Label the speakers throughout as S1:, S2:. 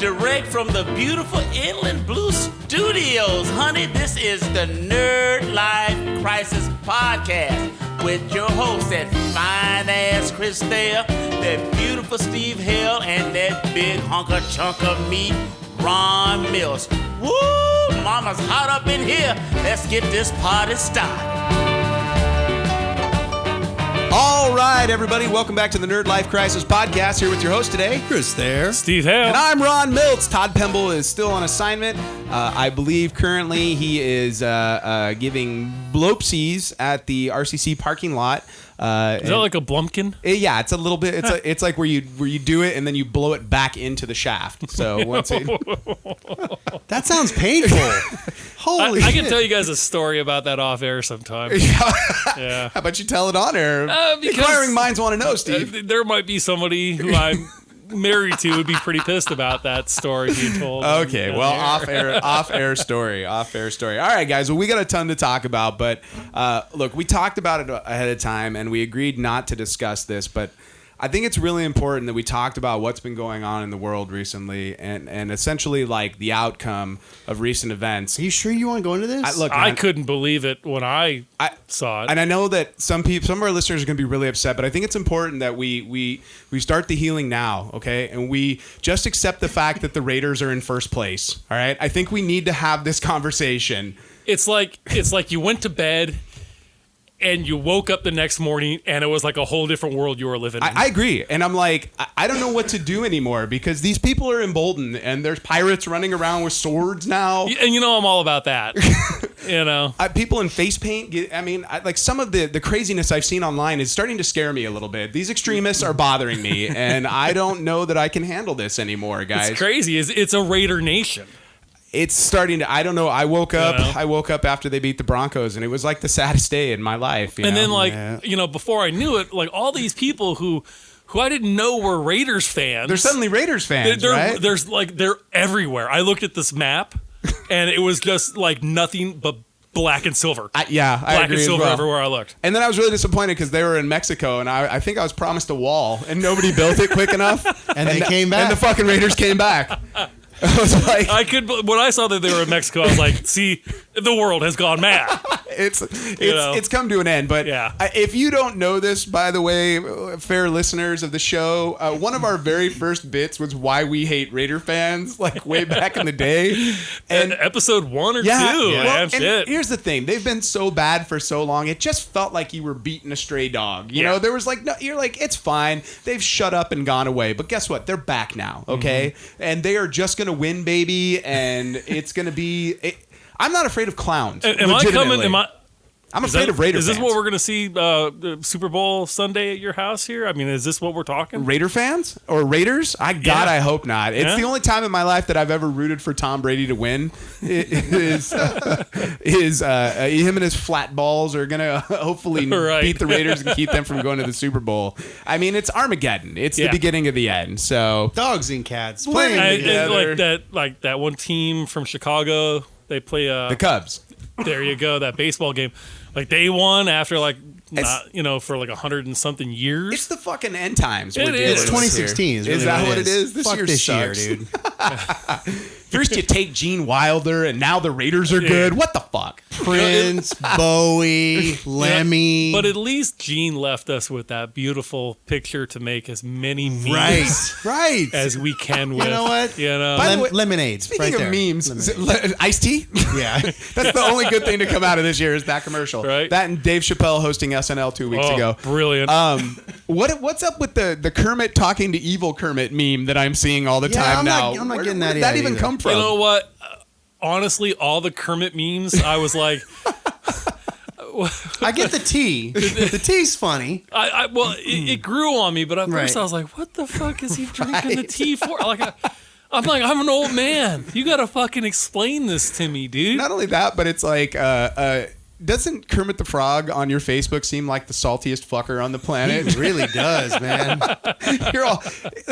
S1: direct from the beautiful Inland Blue Studios. Honey, this is the Nerdlife Crisis podcast with your host, that fine-ass Chris Thayer, that beautiful Steve Hale, and that big hunk of chunk of meat, Ron Milts. Woo! Mama's hot up in here. Let's get this party started.
S2: All right, everybody, welcome back to the Nerdlife Crisis podcast. Here with your host today, Chris Thayer,
S3: Steve Hale,
S2: and I'm Ron Milts. Todd Pemble is still on assignment. I believe currently he is giving blopsies at the RCC parking lot.
S3: Is that like a blumpkin?
S2: Yeah, it's a little bit. It's like where you do it and then you blow it back into the shaft. So once it,
S4: that sounds painful. Holy shit.
S3: I can tell you guys a story about that off air sometime. Yeah.
S2: How about you tell it on air? Inquiring minds want to know, Steve.
S3: There might be somebody who I'm married to would be pretty pissed about that story being told.
S2: Okay, well, off air story. All right, guys. Well, we got a ton to talk about, but look, we talked about it ahead of time, and we agreed not to discuss this, but I think it's really important that we talked about what's been going on in the world recently, and essentially like the outcome of recent events.
S4: Are you sure you want to go into this?
S3: I couldn't believe it when I saw it,
S2: and I know that some of our listeners are going to be really upset, but I think it's important that we start the healing now, okay? And we just accept the fact that the Raiders are in first place. All right, I think we need to have this conversation.
S3: It's like you went to bed and you woke up the next morning and it was like a whole different world you were living in.
S2: I agree. And I'm like, I don't know what to do anymore because these people are emboldened and there's pirates running around with swords now.
S3: And you know I'm all about that. You know,
S2: people in face paint. Like some of the craziness I've seen online is starting to scare me a little bit. These extremists are bothering me and I don't know that I can handle this anymore, guys.
S3: It's crazy. It's a Raider nation.
S2: It's starting to, I don't know. I woke up after they beat the Broncos and it was like the saddest day in my life.
S3: And then before I knew it, like all these people who I didn't know were Raiders fans.
S2: They're suddenly Raiders fans, right?
S3: They're everywhere. I looked at this map and it was just like nothing but black and silver.
S2: I agree
S3: black and silver
S2: as well.
S3: Everywhere I looked.
S2: And then I was really disappointed because they were in Mexico and I think I was promised a wall and nobody built it quick enough.
S4: and they came back.
S2: And the fucking Raiders came back. I was like,
S3: when I saw that they were in Mexico, I was like, see, the world has gone mad.
S2: It's come to an end. But
S3: yeah.
S2: If you don't know this, by the way, fair listeners of the show, one of our very first bits was why we hate Raider fans, like way back in the day. And
S3: episode 1 or 2.
S2: Well,
S3: shit.
S2: Here's the thing. They've been so bad for so long. It just felt like you were beating a stray dog. You know, there was like, no, you're like, it's fine. They've shut up and gone away. But guess what? They're back now. Okay. Mm-hmm. And they are just going to win, baby. And it's going to be, I'm not afraid of clowns.
S3: Am I coming?
S2: I'm afraid of Raider fans.
S3: Is this what we're going to see the Super Bowl Sunday at your house here? I mean, is this what we're talking?
S2: Raider fans or Raiders? I hope not. It's the only time in my life that I've ever rooted for Tom Brady to win. Him and his flat balls are going to hopefully beat the Raiders and keep them from going to the Super Bowl. I mean, it's Armageddon. It's the beginning of the end. So
S4: dogs and cats playing
S3: together. Like that one team from Chicago. They play
S2: the Cubs.
S3: There you go. That baseball game. Like they won after for like 100 and something years.
S2: It's the fucking end times.
S4: It's 2016.
S2: Is that what it is? This year, dude. First you take Gene Wilder, and now the Raiders are good. What the fuck?
S4: Prince, Bowie, Lemmy.
S3: But at least Gene left us with that beautiful picture to make as many memes as we can with.
S4: You know what?
S2: By the way,
S4: lemonade.
S2: Speaking of memes, iced tea?
S4: Yeah.
S2: That's the only good thing to come out of this year is that commercial.
S3: Right.
S2: That and Dave Chappelle hosting SNL 2 weeks ago.
S3: Brilliant.
S2: What's up with the Kermit talking to evil Kermit meme that I'm seeing all the time now?
S4: I'm not getting that.
S2: Where did that even come from?
S3: You know what? Honestly, all the Kermit memes, I was like,
S4: I get the tea. The tea's funny.
S3: It grew on me, but at first I was like, what the fuck is he drinking the tea for? I'm an old man. You got to fucking explain this to me, dude.
S2: Not only that, but it's like doesn't Kermit the Frog on your Facebook seem like the saltiest fucker on the planet?
S4: It really does, man.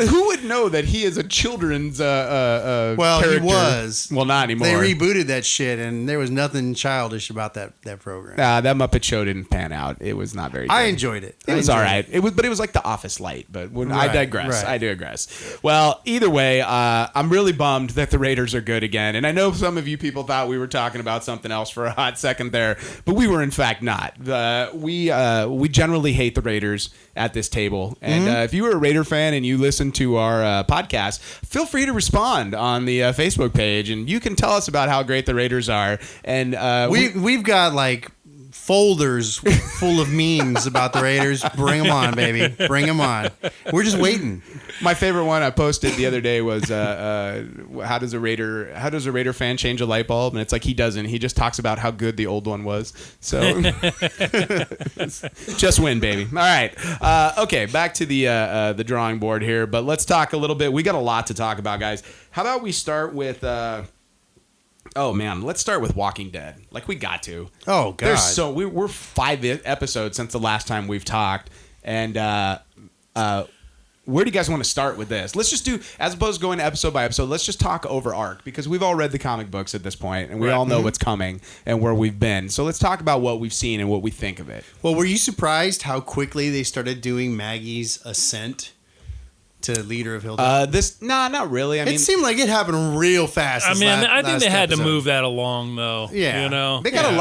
S2: Who would know that he is a children's
S4: Well,
S2: character?
S4: he was.
S2: Well, not anymore.
S4: They rebooted that shit, and there was nothing childish about that program.
S2: That Muppet Show didn't pan out. It was not very good.
S4: I enjoyed it.
S2: It was all right. It was like The Office light, but I
S4: Right,
S2: digress.
S4: right.
S2: I digress. Well, either way, I'm really bummed that the Raiders are good again. And I know some of you people thought we were talking about something else for a hot second there, but we were in fact not. We generally hate the Raiders at this table. And if you were a Raider fan and you listen to our podcast, feel free to respond on the Facebook page, and you can tell us about how great the Raiders are. And
S4: We've got like folders full of memes about the Raiders. Bring them on, baby. Bring them on. We're just waiting.
S2: my favorite one I posted the other day was how does a Raider fan change a light bulb? And it's like he doesn't. He just talks about how good the old one was. So just win, baby. All right. Okay, back to the drawing board here. But let's talk a little bit. We got a lot to talk about, guys. How about we start with oh man, let's start with Walking Dead. Like we got to.
S4: Oh God.
S2: We're 5 episodes since the last time we've talked, and where do you guys want to start with this? Let's just do, as opposed to going episode by episode, let's just talk over arc, because we've all read the comic books at this point, and we all know what's coming and where we've been. So let's talk about what we've seen and what we think of it.
S4: Well, were you surprised how quickly they started doing Maggie's ascent to leader of Hilltop?
S2: Not really. I mean,
S4: it seemed like it happened real fast.
S3: I mean, I think they had to move that along, though.
S4: Yeah.
S3: You know?
S2: they got a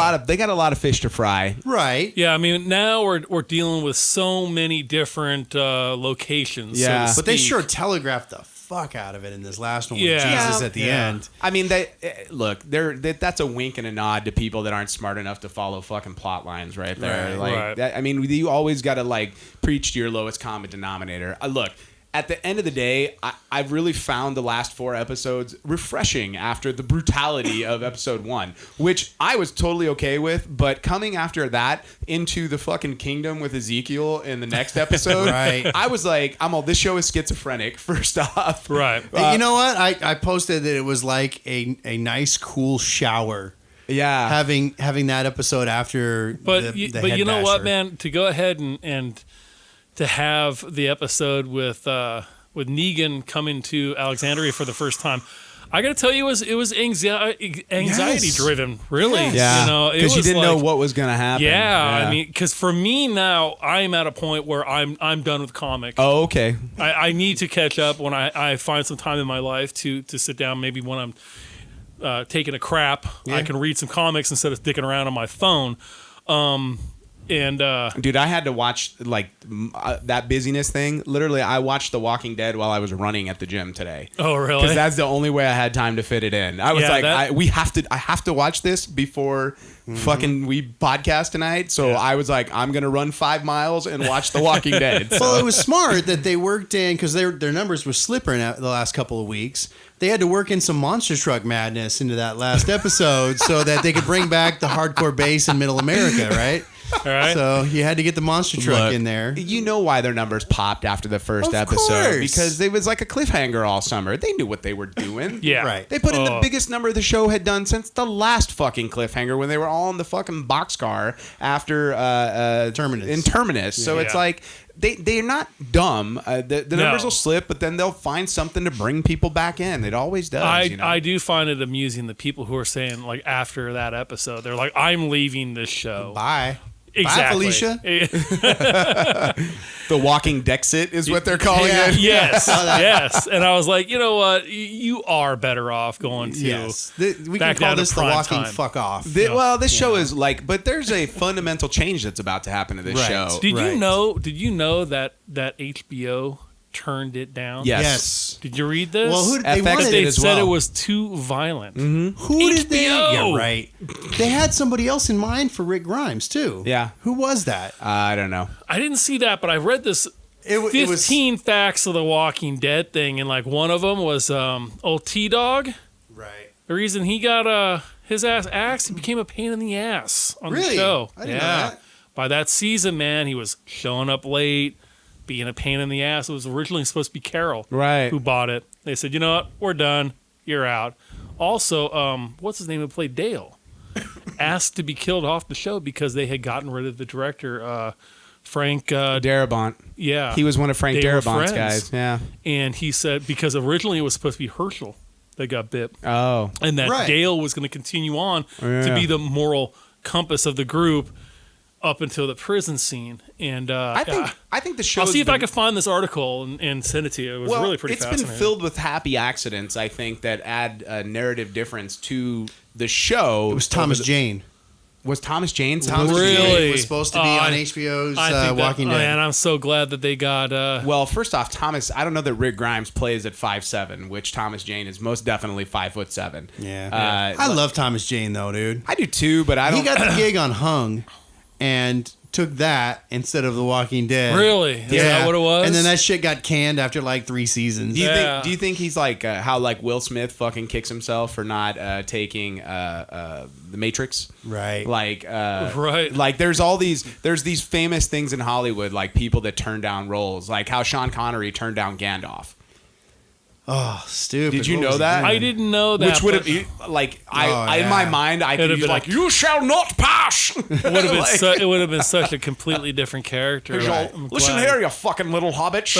S2: lot of fish to fry.
S4: Right.
S3: Yeah, I mean, now we're dealing with so many different locations.
S2: Yeah.
S3: So to
S4: But they
S3: speak.
S4: sure telegraphed the fuck out of it in this last one with
S3: Yeah.
S4: Jesus at the
S3: Yeah.
S4: end.
S2: I mean, that's a wink and a nod to people that aren't smart enough to follow fucking plot lines right there.
S4: Right.
S2: Like,
S3: Right.
S2: That, I mean, you always got to like preach to your lowest common denominator. Look. At the end of the day, I've really found the last 4 episodes refreshing after the brutality of episode 1, which I was totally okay with. But coming after that into the fucking kingdom with Ezekiel in the next episode,
S4: Right.
S2: I was like, this show is schizophrenic, first off.
S3: Right.
S4: You know what? I posted that it was like a nice, cool shower.
S2: Yeah.
S4: Having that episode after
S3: But
S4: the
S3: you know what,
S4: headbasher.
S3: man? To go ahead and to have the episode with Negan coming to Alexandria for the first time, I got to tell you, it was anxiety driven, really.
S2: Yeah.
S3: You know,
S2: Because you didn't know
S3: like-
S2: what was going to happen.
S3: Yeah, I mean, because for me now, I'm at a point where I'm done with comic.
S2: Oh, okay.
S3: I need to catch up when I find some time in my life to sit down. Maybe when I'm taking a crap, I can read some comics instead of dicking around on my phone.
S2: Dude, I had to watch that busyness thing. Literally, I watched The Walking Dead while I was running at the gym today.
S3: Oh, really?
S2: Because that's the only way I had time to fit it in. I was
S3: Yeah,
S2: like,
S3: that-
S2: I have to watch this before fucking we podcast tonight. So I was like, I'm gonna run 5 miles and watch The Walking Dead.
S4: Well, it was smart that they worked in, because their numbers were slipping the last couple of weeks. They had to work in some monster truck madness into that last episode so that they could bring back the hardcore base in Middle America, right?
S3: All right.
S4: So you had to get the monster truck
S2: Look,
S4: in there.
S2: You know why their numbers popped after the first
S4: Of
S2: episode?
S4: course.
S2: Because it was like a cliffhanger all summer. They knew what they were doing.
S3: Yeah.
S4: Right.
S2: They put in the biggest number the show had done since the last fucking cliffhanger when they were all in the fucking boxcar after
S4: Terminus.
S2: In Terminus. So it's
S3: Yeah.
S2: like they're not dumb. The numbers
S3: No.
S2: will slip, but then they'll find something to bring people back in. It always does.
S3: I do find it amusing the people who are saying, like, after that episode, they're like, I'm leaving this show.
S4: Bye.
S3: Exactly.
S4: Bye, Felicia.
S2: The Walking Dexit is what they're calling
S4: Yeah.
S2: it.
S3: Yes, yes. And I was like, you know what? You are better off going to.
S4: Yes. We can
S3: back
S4: call
S3: down to
S4: this the
S3: prime
S4: walking
S3: time.
S4: fuck off.
S2: Well, this show is like, but there's a fundamental change that's about to happen to this
S4: Right.
S2: show.
S3: Did
S4: Right.
S3: you know that HBO turned it down?
S2: Yes.
S4: Yes.
S3: Did you read this?
S4: Well,
S2: FX
S4: wanted
S2: did
S3: they
S2: as
S3: said
S2: well.
S3: it was too violent.
S4: Who did they?
S3: HBO.
S4: Yeah, right. They had somebody else in mind for Rick Grimes too.
S2: Yeah.
S4: Who was that?
S2: I don't know.
S3: I didn't see that, but I read this
S4: It was
S3: 15 facts of the Walking Dead thing, and like one of them was old T-Dog.
S4: right.
S3: The reason he got his ass axed, he became a pain in the ass on the
S4: Really?
S3: show.
S4: I didn't know that.
S3: By that season, man, he was showing up late, being a pain in the ass. It was originally supposed to be Carol
S2: Right.
S3: who bought it. They said, you know what? We're done. You're out. Also, what's his name who played Dale? asked to be killed off the show because they had gotten rid of the director, Frank
S2: Darabont.
S3: Yeah.
S2: He was one of Frank
S3: They were
S2: Darabont's
S3: friends.
S2: guys. Yeah.
S3: And he said, because originally it was supposed to be Herschel that got bit.
S2: Oh.
S3: And that
S4: Right.
S3: Gale was going to continue on to
S2: Yeah.
S3: be the moral compass of the group up until the prison scene. And
S2: I think the show.
S3: I'll see if I can find this article and send it to you. It was really pretty
S2: It's
S3: fascinating.
S2: been filled with happy accidents, I think, that add a narrative difference to the show.
S4: It was Thomas Jane.
S2: Was Thomas Jane
S4: Thomas
S2: supposed to be?
S3: Really?
S4: Jane was supposed to be on HBO's Walking Dead.
S3: And I'm so glad that they got...
S2: Well, first off, I don't know that Rick Grimes plays at 5'7", which Thomas Jane is most definitely 5'7".
S4: Yeah. I love Thomas Jane, though, dude.
S2: I do too, but I don't.
S4: He got the gig on Hung and took that instead of The Walking Dead.
S3: Really? Is that what it was?
S4: And then that shit got canned after like 3 seasons.
S2: Do you think he's like how like Will Smith fucking kicks himself for not taking The Matrix?
S4: Right.
S2: Like
S3: Right.
S2: Like there's these famous things in Hollywood, like people that turn down roles, like how Sean Connery turned down Gandalf.
S4: Oh, stupid.
S2: Did you
S4: What
S2: know
S4: was he
S2: that?
S4: doing?
S3: I didn't know that.
S2: Which would
S3: but
S2: have like
S4: yeah.
S2: in my mind I
S3: It'd
S2: could
S3: have
S2: use
S3: been
S2: like you shall not pass.
S3: It would have been it would have been such a completely different character. I'm
S2: Listen
S3: glad.
S2: here, you fucking little hobbits.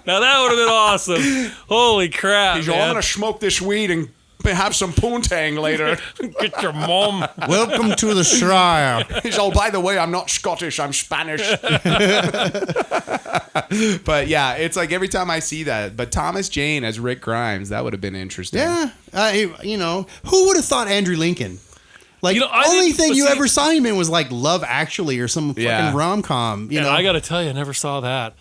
S3: Now that would have been awesome. Holy crap!
S2: He's all, I'm gonna smoke this weed and have some poontang later.
S3: Get your mom.
S4: Welcome to the Shire.
S2: He's all, by the way, I'm not Scottish, I'm Spanish. But yeah, it's like every time I see that. But Thomas Jane as Rick Grimes, that would have been interesting.
S4: Yeah. Who would have thought Andrew Lincoln? Like,
S3: I
S4: only
S3: didn't-
S4: thing
S3: but
S4: you
S3: see-
S4: ever saw him in was like Love Actually or some
S2: Yeah.
S4: fucking rom-com. You
S3: And
S4: know,
S3: I got to tell you, I never saw that.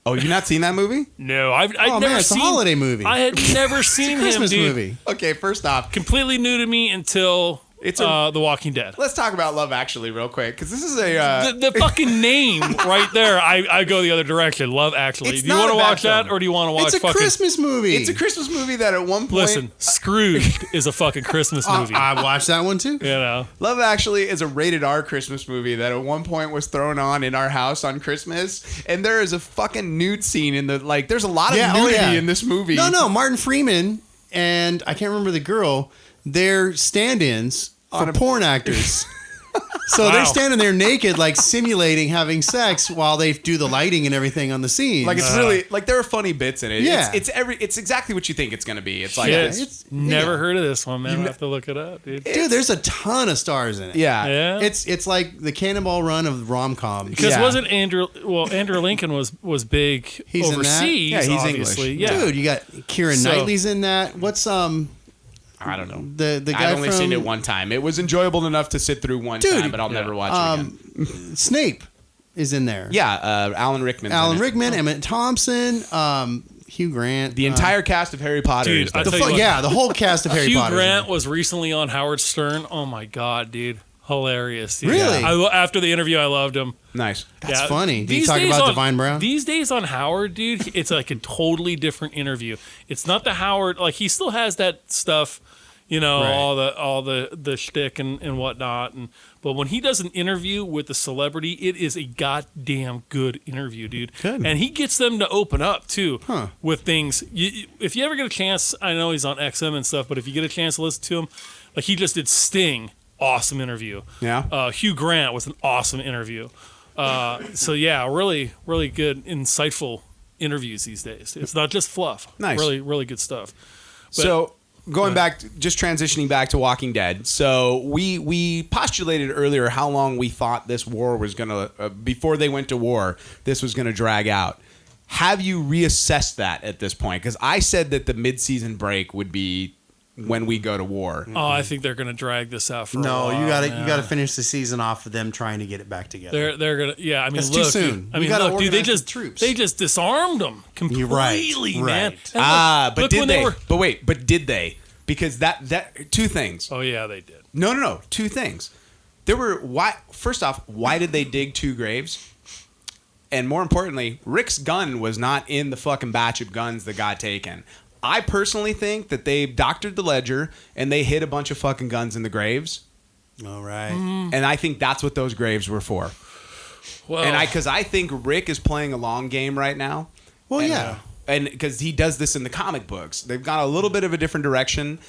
S2: Oh, you not seen that movie?
S3: No, I'd
S4: oh
S3: never
S4: man, it's
S3: seen.
S4: a holiday movie.
S3: I had never seen him,
S4: Christmas
S3: dude.
S4: movie.
S2: Okay, first off,
S3: Completely new to me until
S2: It's
S3: The Walking Dead.
S2: let's talk about Love Actually real quick, because this is a
S3: The fucking name right there, I go the other direction. Love Actually.
S2: It's
S3: Do you
S2: not
S3: want
S2: a
S3: to
S2: bad
S3: watch that,
S2: film.
S3: or do you want to watch
S4: It's a
S3: fucking...
S4: Christmas movie.
S2: it's a Christmas movie that at one point
S3: Listen, Scrooged is a fucking Christmas movie.
S4: I watched that one too.
S3: You know,
S2: Love Actually is a rated R Christmas movie that at one point was thrown on in our house on Christmas, and there is a fucking nude scene in the like. There's a lot of nudity in this movie.
S4: No, Martin Freeman and I can't remember the girl. They're stand-ins for porn actors. So
S3: Wow.
S4: they're standing there naked, like simulating having sex while they do the lighting and everything on the scene.
S2: Like it's really like there are funny bits in it.
S4: Yeah.
S2: It's exactly what you think it's gonna be. It's like
S3: shit.
S2: it's,
S3: Never heard of this one, man. I have to look it up, dude.
S4: dude, there's a ton of stars in it.
S3: Yeah.
S4: It's like the Cannonball Run of rom-com.
S3: Because
S2: Yeah.
S3: wasn't Andrew Lincoln was big
S4: He's in that?
S3: overseas?
S2: Yeah, he's
S3: obviously.
S2: English.
S3: Yeah.
S4: Dude, you got Keira
S3: So-
S4: Knightley's in that. What's
S2: I don't know.
S4: the guy
S2: I've only
S4: from
S2: seen it one time. It was enjoyable enough to sit through one
S4: Dude,
S2: time, but I'll never watch it again.
S4: Snape is in there.
S2: Yeah, Alan Rickman.
S4: Alan Rickman, Emmett Thompson, Hugh Grant.
S2: The entire cast of Harry Potter.
S3: Dude,
S2: is there.
S3: I tell you what,
S4: yeah, the whole cast of Harry
S3: Hugh
S4: Potter.
S3: Grant was recently on Howard Stern. Oh my god, dude. Hilarious. Dude.
S4: Really?
S3: After the interview, I loved him.
S2: Nice.
S4: That's funny. Did you
S3: These
S4: talk
S3: days
S4: about
S3: on-
S4: Divine Brown?
S3: These days on Howard, dude, it's like a totally different interview. It's not the Howard, like he still has that stuff, you know,
S4: Right.
S3: all the shtick and whatnot. But when he does an interview with a celebrity, it is a goddamn good interview, dude.
S4: Good.
S3: And he gets them to open up too
S4: Huh.
S3: with things. If you ever get a chance, I know he's on XM and stuff, but if you get a chance to listen to him, like he just did Sting. Awesome interview.
S2: Yeah.
S3: Hugh Grant was an awesome interview. So yeah, really, really good, insightful interviews these days. It's not just fluff.
S2: Nice.
S3: Really, really good stuff.
S2: So going back, just transitioning back to Walking Dead. So we postulated earlier how long we thought this war was gonna before they went to war. This was gonna drag out. Have you reassessed that at this point? Because I said that the mid-season break would be when we go to war.
S3: Oh, I think they're going to drag this out for a
S4: no,
S3: while.
S4: you got to
S3: man.
S4: you got to finish the season off with them trying to get it back together.
S3: They're gonna. Yeah, I mean,
S4: That's
S3: look,
S4: too soon.
S3: Dude, I
S4: You
S3: mean,
S4: gotta
S3: look, dude, they
S4: organize the
S3: just
S4: troops.
S3: they just disarmed them completely,
S4: You're right,
S3: man.
S4: right.
S3: And
S2: But
S3: look
S2: did
S3: when
S2: they?
S3: were-
S2: But did they? Because that two things.
S3: Oh yeah, they did.
S2: No. Two things. There were first off, why did they dig 2 graves? And more importantly, Rick's gun was not in the fucking batch of guns that got taken. I personally think that they doctored the ledger and they hid a bunch of fucking guns in the graves.
S4: All right.
S2: And I think that's what those graves were for.
S3: Well,
S2: And because I think Rick is playing a long game right now.
S4: Well,
S2: And,
S4: yeah.
S2: and because he does this in the comic books, they've gone a little bit of a different direction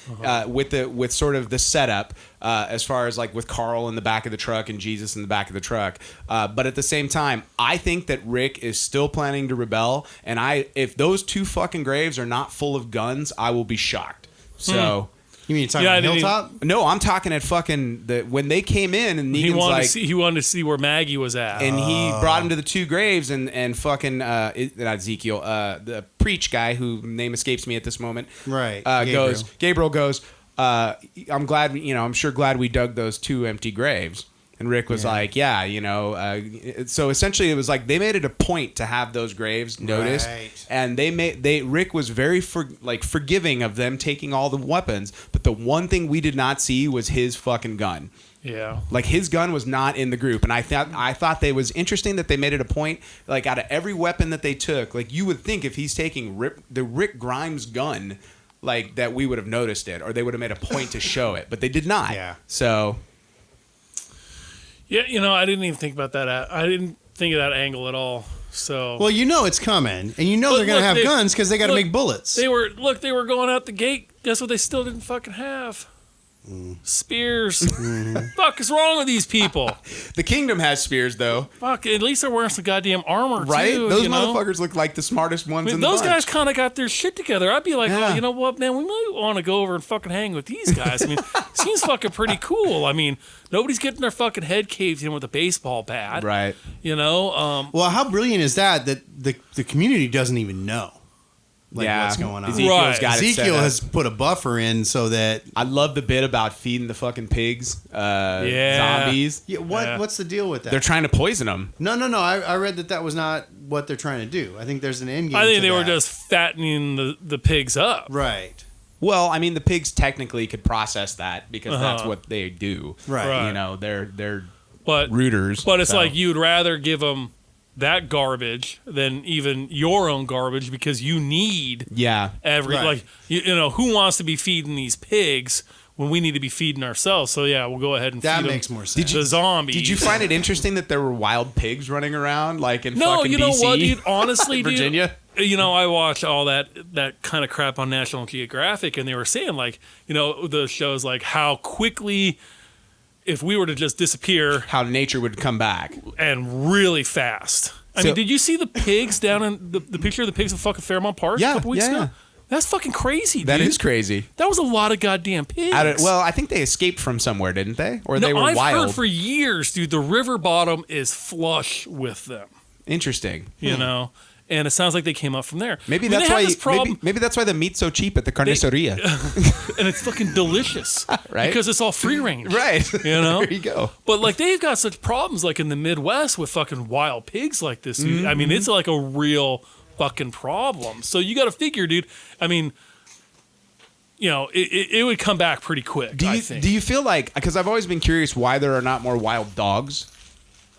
S2: with sort of the setup as far as like with Carl in the back of the truck and Jesus in the back of the truck. But at the same time, I think that Rick is still planning to rebel, and if those 2 fucking graves are not full of guns, I will be shocked. So.
S4: You mean you're talking Hilltop?
S2: No, I'm talking at fucking when they came in and Negan's
S3: he wanted to see where Maggie was at,
S2: and he brought him to the 2 graves and fucking not Ezekiel, the preach guy whose name escapes me at this moment.
S4: Right,
S2: Gabriel goes. I'm glad I'm sure glad we dug those 2 empty graves. And Rick was like, yeah, so essentially it was like they made it a point to have those graves noticed, and Rick was very forgiving of them taking all the weapons, but the one thing we did not see was his fucking gun.
S3: Yeah,
S2: like his gun was not in the group, and I thought they was interesting that they made it a point, like out of every weapon that they took, like you would think if he's taking the Rick Grimes gun, like that we would have noticed it, or they would have made a point to show it, but they did not.
S4: Yeah,
S2: so.
S3: Yeah, I didn't even think about that. I didn't think of that angle at all. So
S4: well, it's coming, and they're gonna have guns because they got to make bullets.
S3: They were going out the gate. Guess what? They still didn't fucking have spears. Fuck is wrong with these people?
S2: The kingdom has spears, though.
S3: Fuck, at least they're wearing some goddamn armor,
S2: right?
S3: too.
S2: Those motherfuckers look like the smartest ones in the bunch.
S3: Those guys kind of got their shit together. I'd be like, oh, you know what, man? We might want to go over and fucking hang with these guys. I mean, seems fucking pretty cool. I mean, nobody's getting their fucking head caved in with a baseball bat.
S2: Right.
S4: Well, how brilliant is that the community doesn't even know? What's going on?
S2: Ezekiel
S4: has put a buffer in so that
S2: I love the bit about feeding the fucking pigs, zombies.
S4: Yeah, what's the deal with that?
S2: They're trying to poison them.
S4: No. I read that was not what they're trying to do. I think there's an end game.
S3: I think they were just fattening the pigs up.
S4: Right.
S2: Well, I mean, the pigs technically could process that because that's what they do.
S4: Right.
S2: They're
S3: but
S2: rooters.
S3: But it's like you'd rather give them that garbage than even your own garbage because you need who wants to be feeding these pigs when we need to be feeding ourselves? So yeah, we'll go ahead and
S4: that
S3: feed
S4: makes
S3: them
S4: more sense.
S3: the zombies.
S2: Did you find it interesting that there were wild pigs running around like in
S3: no,
S2: fucking
S3: you know
S2: BC?
S3: what, dude? Honestly,
S2: Virginia.
S3: Dude, I watch all that kind of crap on National Geographic, and they were saying the shows like how quickly, if we were to just disappear,
S2: how nature would come back
S3: and really fast. I mean, did you see the pigs down in the picture of the pigs in fucking Fairmont Park a couple weeks ago? That's fucking crazy, dude.
S2: That is crazy.
S3: That was a lot of goddamn pigs.
S2: I think they escaped from somewhere, didn't they? Or they were
S3: I've
S2: wild?
S3: I've heard for years, dude, the river bottom is flush with them.
S2: Interesting.
S3: You know? And it sounds like they came up from there.
S2: Maybe that's why. Maybe that's why the meat's so cheap at the carniceria.
S3: And it's fucking delicious,
S2: right?
S3: Because it's all free range,
S2: right?
S3: There
S2: you go.
S3: But they've got such problems in the Midwest with fucking wild pigs like this. Dude. I mean, it's like a real fucking problem. So you got to figure, dude. I mean, it would come back pretty quick.
S2: Do you feel like, because I've always been curious why there are not more wild dogs?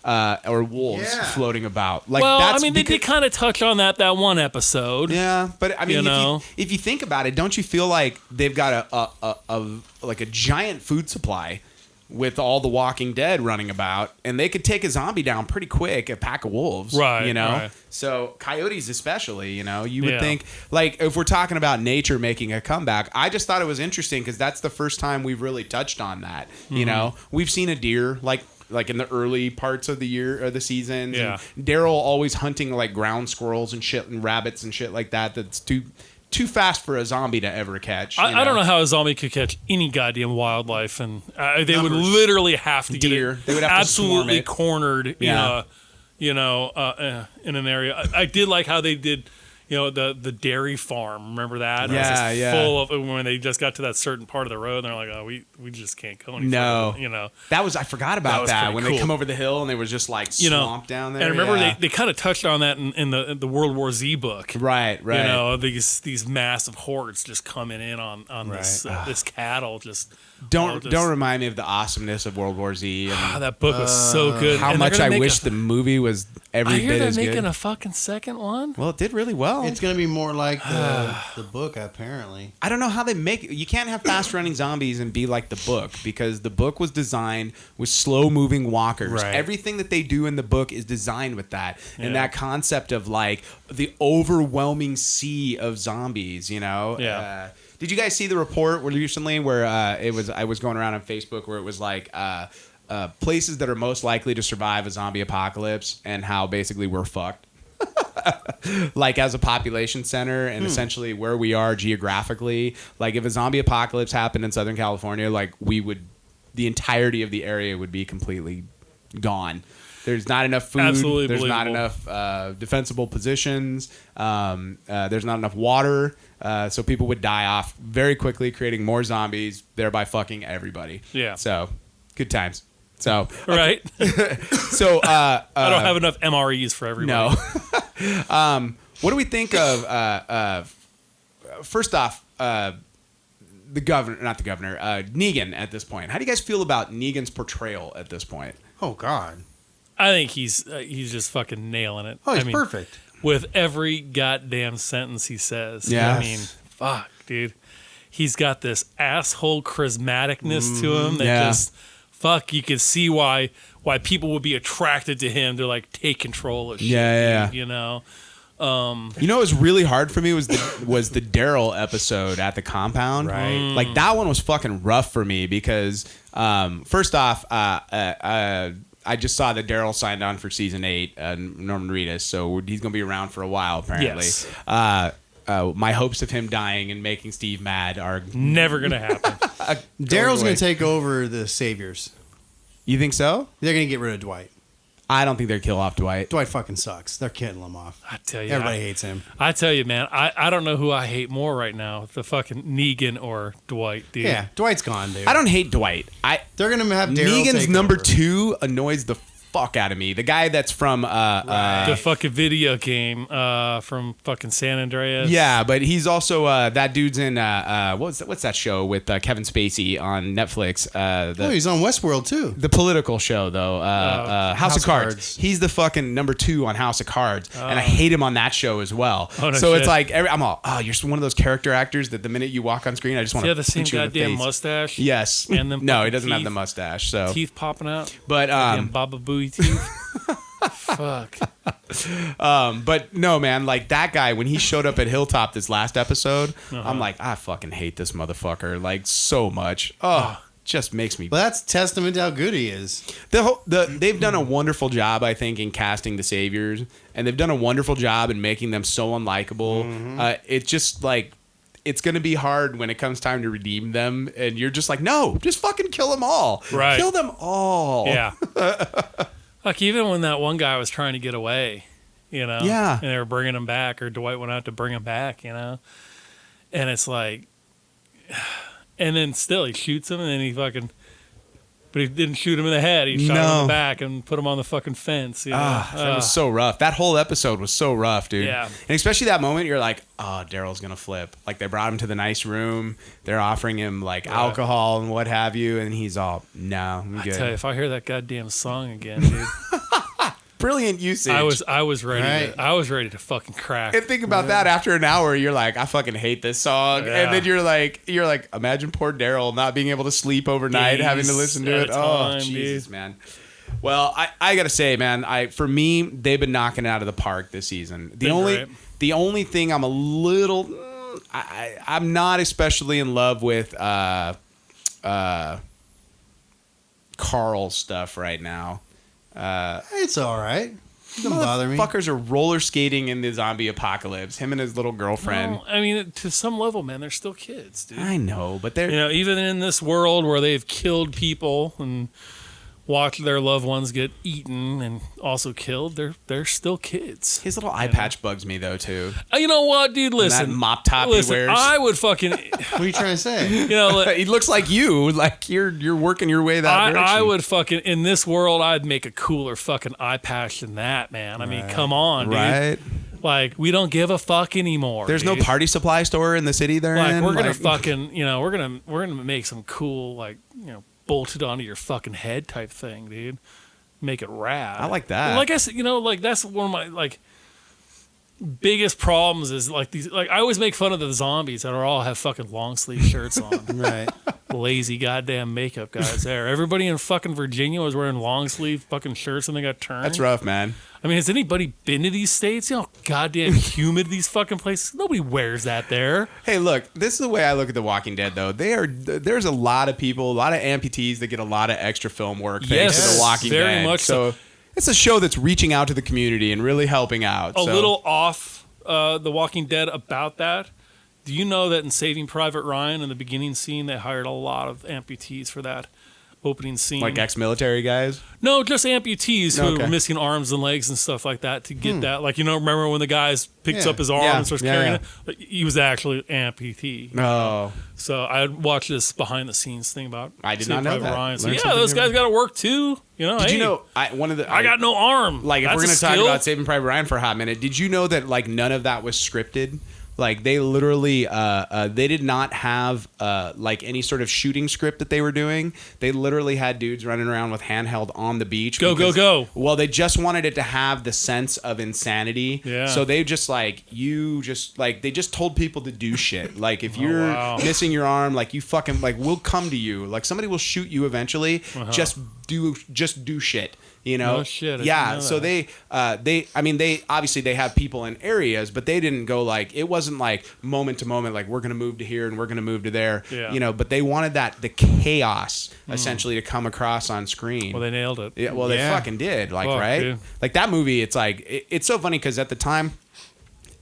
S2: Or wolves floating about.
S3: They did kind of touch on that one episode.
S2: Yeah, but I mean, if you think about it, don't you feel like they've got a giant food supply with all the Walking Dead running about, and they could take a zombie down pretty quick, a pack of wolves,
S3: right?
S2: Right. So coyotes especially, you would think, if we're talking about nature making a comeback, I just thought it was interesting because that's the first time we've really touched on that. We've seen a deer like in the early parts of the year or the seasons.
S3: Yeah.
S2: Daryl always hunting ground squirrels and shit and rabbits and shit like that. That's too fast for a zombie to ever catch.
S3: I don't know how a zombie could catch any goddamn wildlife, and they would literally have to get it
S2: they would have
S3: absolutely
S2: to
S3: cornered. In an area. I did like how they did. The dairy farm. Remember that?
S2: Yeah,
S3: it was full of when they just got to that certain part of the road, and they're like, "Oh, we just can't go any further."
S2: That was I forgot about that when
S3: cool.
S2: they come over the hill and they was just swamp down there.
S3: And remember they kind of touched on that in the World War Z book.
S2: Right.
S3: These massive hordes just coming in on this cattle. Just
S2: don't remind me of the awesomeness of World War Z. And
S3: that book was so good.
S2: How much I wish the movie was every bit as good.
S3: I hear they're making a fucking second one.
S2: Well, it did really well. know.
S4: It's going to be more like the book, apparently.
S2: I don't know how they make it. You can't have fast-running zombies and be like the book, because the book was designed with slow-moving walkers.
S3: Right.
S2: Everything that they do in the book is designed with that.
S3: Yeah.
S2: And that concept of, like, the overwhelming sea of zombies, you know?
S3: Yeah.
S2: Did you guys see the report recently where I was going around on Facebook where it was like places that are most likely to survive a zombie apocalypse and how basically we're fucked? Like as a population center and essentially where we are geographically. Like if a zombie apocalypse happened in Southern California, like the entirety of the area would be completely gone. There's not enough food.
S3: Absolutely
S2: There's not
S3: believable.
S2: enough defensible positions. There's not enough water. So people would die off very quickly, creating more zombies, thereby fucking everybody.
S3: Yeah.
S2: So good times. So
S3: Right.
S2: so
S3: I don't have enough MREs for everybody.
S2: no. What do we think of? First off, Negan at this point. How do you guys feel about Negan's portrayal at this point?
S4: Oh, God.
S3: I think he's just fucking nailing it.
S4: Oh, he's
S3: I mean,
S4: perfect.
S3: with every goddamn sentence he says.
S2: Yeah.
S3: I mean, fuck, dude. He's got this asshole charismaticness to him that
S2: Yeah.
S3: just, fuck, you can see why people would be attracted to him to, like, take control of shit.
S2: Yeah.
S3: dude, you know?
S2: You know what was really hard for me was the Daryl episode at the compound.
S3: Right.
S2: Like that one was fucking rough for me because first off, I just saw that Daryl signed on for season 8, Norman Reedus, so he's gonna be around for a while apparently.
S3: Yes.
S2: My hopes of him dying and making Steve mad are
S3: Never going to happen.
S4: Daryl's
S2: away.
S4: going to take over the Saviors.
S2: You think so?
S4: They're going to get rid of Dwight.
S2: I don't think they'd kill off Dwight.
S4: Dwight fucking sucks. They're killing him off.
S3: I tell you.
S4: Everybody hates him.
S3: I tell you, man, I don't know who I hate more right now, the fucking Negan or Dwight, dude.
S4: Yeah, Dwight's gone, dude.
S2: I don't hate Dwight.
S4: They're going to have Daryl
S2: Negan's
S4: take
S2: number
S4: over.
S2: 2 annoys the fuck out of me. The guy that's from
S3: The fucking video game from fucking San Andreas.
S2: yeah, but he's also that dude's in what's that show with Kevin Spacey on Netflix?
S4: Oh, he's on Westworld, too.
S2: The political show though, House of Cards. He's the fucking number 2 on House of Cards, and I hate him on that show as well.
S3: Oh, no
S2: so
S3: shit.
S2: it's like I'm all, you're one of those character actors that the minute you walk on screen, I just want
S3: Does he
S2: to
S3: have the same
S2: punch you in the
S3: goddamn
S2: face.
S3: mustache?
S2: Yes.
S3: And them
S2: no, he
S3: fucking
S2: doesn't have
S3: teeth?
S2: the mustache. So,
S3: Teeth popping out?
S2: but
S3: Damn Baba Booey teeth? Fuck.
S2: but no, man, like that guy when he showed up at Hilltop this last episode, I'm like, I fucking hate this motherfucker like so much. Just makes me.
S4: Well, that's testament to how good he is.
S2: They've done a wonderful job, I think, in casting the saviors, and they've done a wonderful job in making them so unlikable. It's just like it's going to be hard when it comes time to redeem them, and you're just like, no, just fucking kill them all,
S3: Right.
S2: Kill them all,
S3: Yeah. Like, even when that one guy was trying to get away, you know?
S2: Yeah.
S3: And they were bringing him back, or Dwight went out to bring him back, you know? And it's like... And then still, he shoots him, and then he fucking... But he didn't shoot him in the head. He shot him in the back and put him on the fucking fence, you know?
S2: That was so rough. That whole episode was so rough, dude.
S3: Yeah.
S2: And especially that moment, you're like, oh, Daryl's going to flip. Like, they brought him to the nice room. They're offering him, like, alcohol and what have you. And he's all, no, I'm good.
S3: I tell you, if I hear that goddamn song again, dude...
S2: Brilliant usage.
S3: I was ready.
S4: Right.
S3: I was ready to fucking crack.
S2: And think about that. After an hour, you're like, I fucking hate this song.
S3: Yeah.
S2: And then you're like, imagine poor Daryl not being able to sleep overnight,
S3: Days
S2: having to listen to
S3: at
S2: it.
S3: a time,
S2: Jesus,
S3: dude.
S2: man. Well, I gotta say, man, for me, they've been knocking it out of the park this season. The only thing I'm a little, I'm not especially in love with Carl's stuff right now.
S4: It's all right. Doesn't bother me.
S2: Fuckers are roller skating in the zombie apocalypse. Him and his little girlfriend.
S3: Well, I mean, to some level, man, they're still kids, dude.
S2: I know, but they're
S3: You know, even in this world where they've killed people and watched their loved ones get eaten and also killed, they're still kids.
S2: his little eye patch bugs me though too.
S3: You know what, dude? Listen,
S2: that mop top he
S3: listen,
S2: wears.
S3: I would fucking,
S4: What are you trying to say?
S3: you know,
S2: He looks like you, like you're working your way that direction.
S3: I would fucking, in this world, I'd make a cooler fucking eye patch than that, man. I mean, come on, dude.
S2: right.
S3: Like, we don't give a fuck anymore.
S2: There's
S3: dude.
S2: no party supply store in the city they're
S3: Like,
S2: in.
S3: we're gonna fucking, you know, we're gonna make some cool, like, you know, bolted onto your fucking head type thing, dude. Make it rad.
S2: I like that.
S3: Like I said, you know, like that's one of my, like, biggest problems is like these. Like I always make fun of the zombies that all have fucking long sleeve shirts on.
S4: Right.
S3: Lazy goddamn makeup guys there. Everybody in fucking Virginia was wearing long sleeve fucking shirts and they got turned.
S2: That's rough, man.
S3: I mean, has anybody been to these states? You know how goddamn humid these fucking places. Nobody wears that there.
S2: Hey, look, this is the way I look at The Walking Dead, though. There's a lot of people, a lot of amputees that get a lot of extra film work thanks to The Walking Dead.
S3: Very much so.
S2: It's a show that's reaching out to the community and really helping out.
S3: A little off The Walking Dead about that. Do you know that in Saving Private Ryan, in the beginning scene, they hired a lot of amputees for that opening scene?
S2: Like ex-military guys?
S3: No, just amputees who
S2: Okay.
S3: were missing arms and legs and stuff like that to get that. Like, remember when the guy picks up his arm and starts carrying it? Like, he was actually an amputee.
S2: Oh.
S3: So I watched this behind-the-scenes thing about
S2: I did
S3: Saving
S2: not know
S3: Private
S2: that.
S3: Ryan. So,
S2: Learned
S3: yeah,
S2: something
S3: those guys
S2: new.
S3: got to work too.
S2: Did you know, I
S3: got no arm.
S2: Like, if
S3: That's
S2: we're
S3: a
S2: going to talk
S3: skill.
S2: about Saving Private Ryan for a hot minute, did you know that, like, none of that was scripted? Like, they literally, they did not have, like, any sort of shooting script that they were doing. They literally had dudes running around with handheld on the beach.
S3: Go.
S2: Well, they just wanted it to have the sense of insanity.
S3: Yeah.
S2: So they just, like, they just told people to do shit. Like, if you're missing your arm, like, you fucking, like, we'll come to you. Like, somebody will shoot you eventually. Just do shit. You know?
S3: No shit, I didn't
S2: yeah.
S3: know
S2: So
S3: that.
S2: they obviously they have people in areas, but they didn't go like, it wasn't like moment to moment, like we're going to move to here and we're going to move to there,
S3: Yeah.
S2: you know, but they wanted the chaos essentially to come across on screen.
S3: Well, they nailed it.
S2: Yeah, well, they fucking did, like,
S3: Fuck,
S2: right?
S3: dude.
S2: Like that movie, it's like, it's so funny because at the time,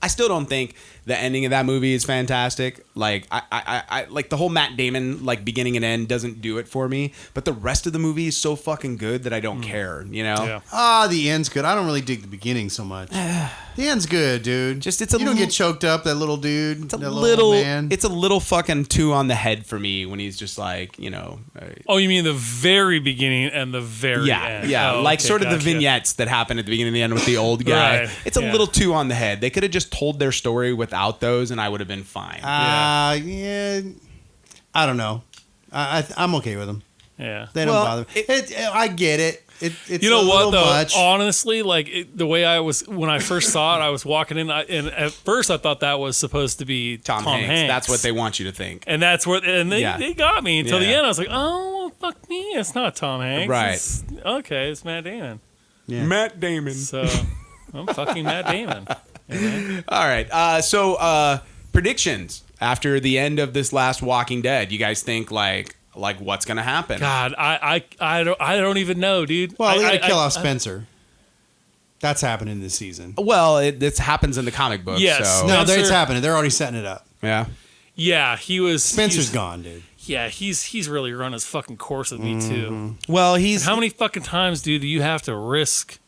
S2: I still don't think the ending of that movie is fantastic. Like I like the whole Matt Damon like beginning and end doesn't do it for me. But the rest of the movie is so fucking good that I don't care. You know?
S3: Yeah.
S4: The end's good. I don't really dig the beginning so much. The end's good, dude.
S2: Just
S4: you don't get choked up, that little dude.
S2: It's a
S4: that
S2: little
S4: man.
S2: It's a little fucking two on the head for me when he's just like, you know.
S3: Oh, you mean the very beginning and the very end?
S2: Yeah,
S3: Oh,
S2: like
S3: okay,
S2: sort of the
S3: gotcha.
S2: vignettes that happen at the beginning and the end with the old guy.
S3: Right,
S2: It's a
S3: yeah.
S2: little too on the head. They could have just told their story without those, and I would have been fine.
S4: Yeah. I don't know. I'm okay with them.
S3: Yeah.
S4: They don't bother me. I get it. It's
S3: You know
S4: a
S3: what
S4: little
S3: though?
S4: much.
S3: Honestly, like the way I was when I first saw it, I was walking in, and at first I thought that was supposed to be Tom Hanks.
S2: That's what they want you to think.
S3: And that's what, and they got me until the
S2: Yeah.
S3: end. I was like, oh fuck me, it's not Tom Hanks.
S2: Right.
S3: It's Matt Damon.
S4: Yeah.
S2: Matt Damon.
S3: So I'm fucking Matt Damon.
S2: All right. So predictions after the end of this last Walking Dead. You guys think like what's gonna happen?
S3: God, I don't even know, dude.
S4: Well, they
S3: I
S4: gotta kill off Spencer. That's happening this season.
S2: Well, this happens in the comic book.
S3: Yes.
S2: So.
S4: No,
S3: Spencer-
S4: it's happening. They're already setting it up.
S2: Yeah.
S3: Yeah, he was.
S4: Spencer's gone, dude.
S3: Yeah, he's really run his fucking course with me too.
S2: Well,
S3: And how many fucking times, dude, do you have to risk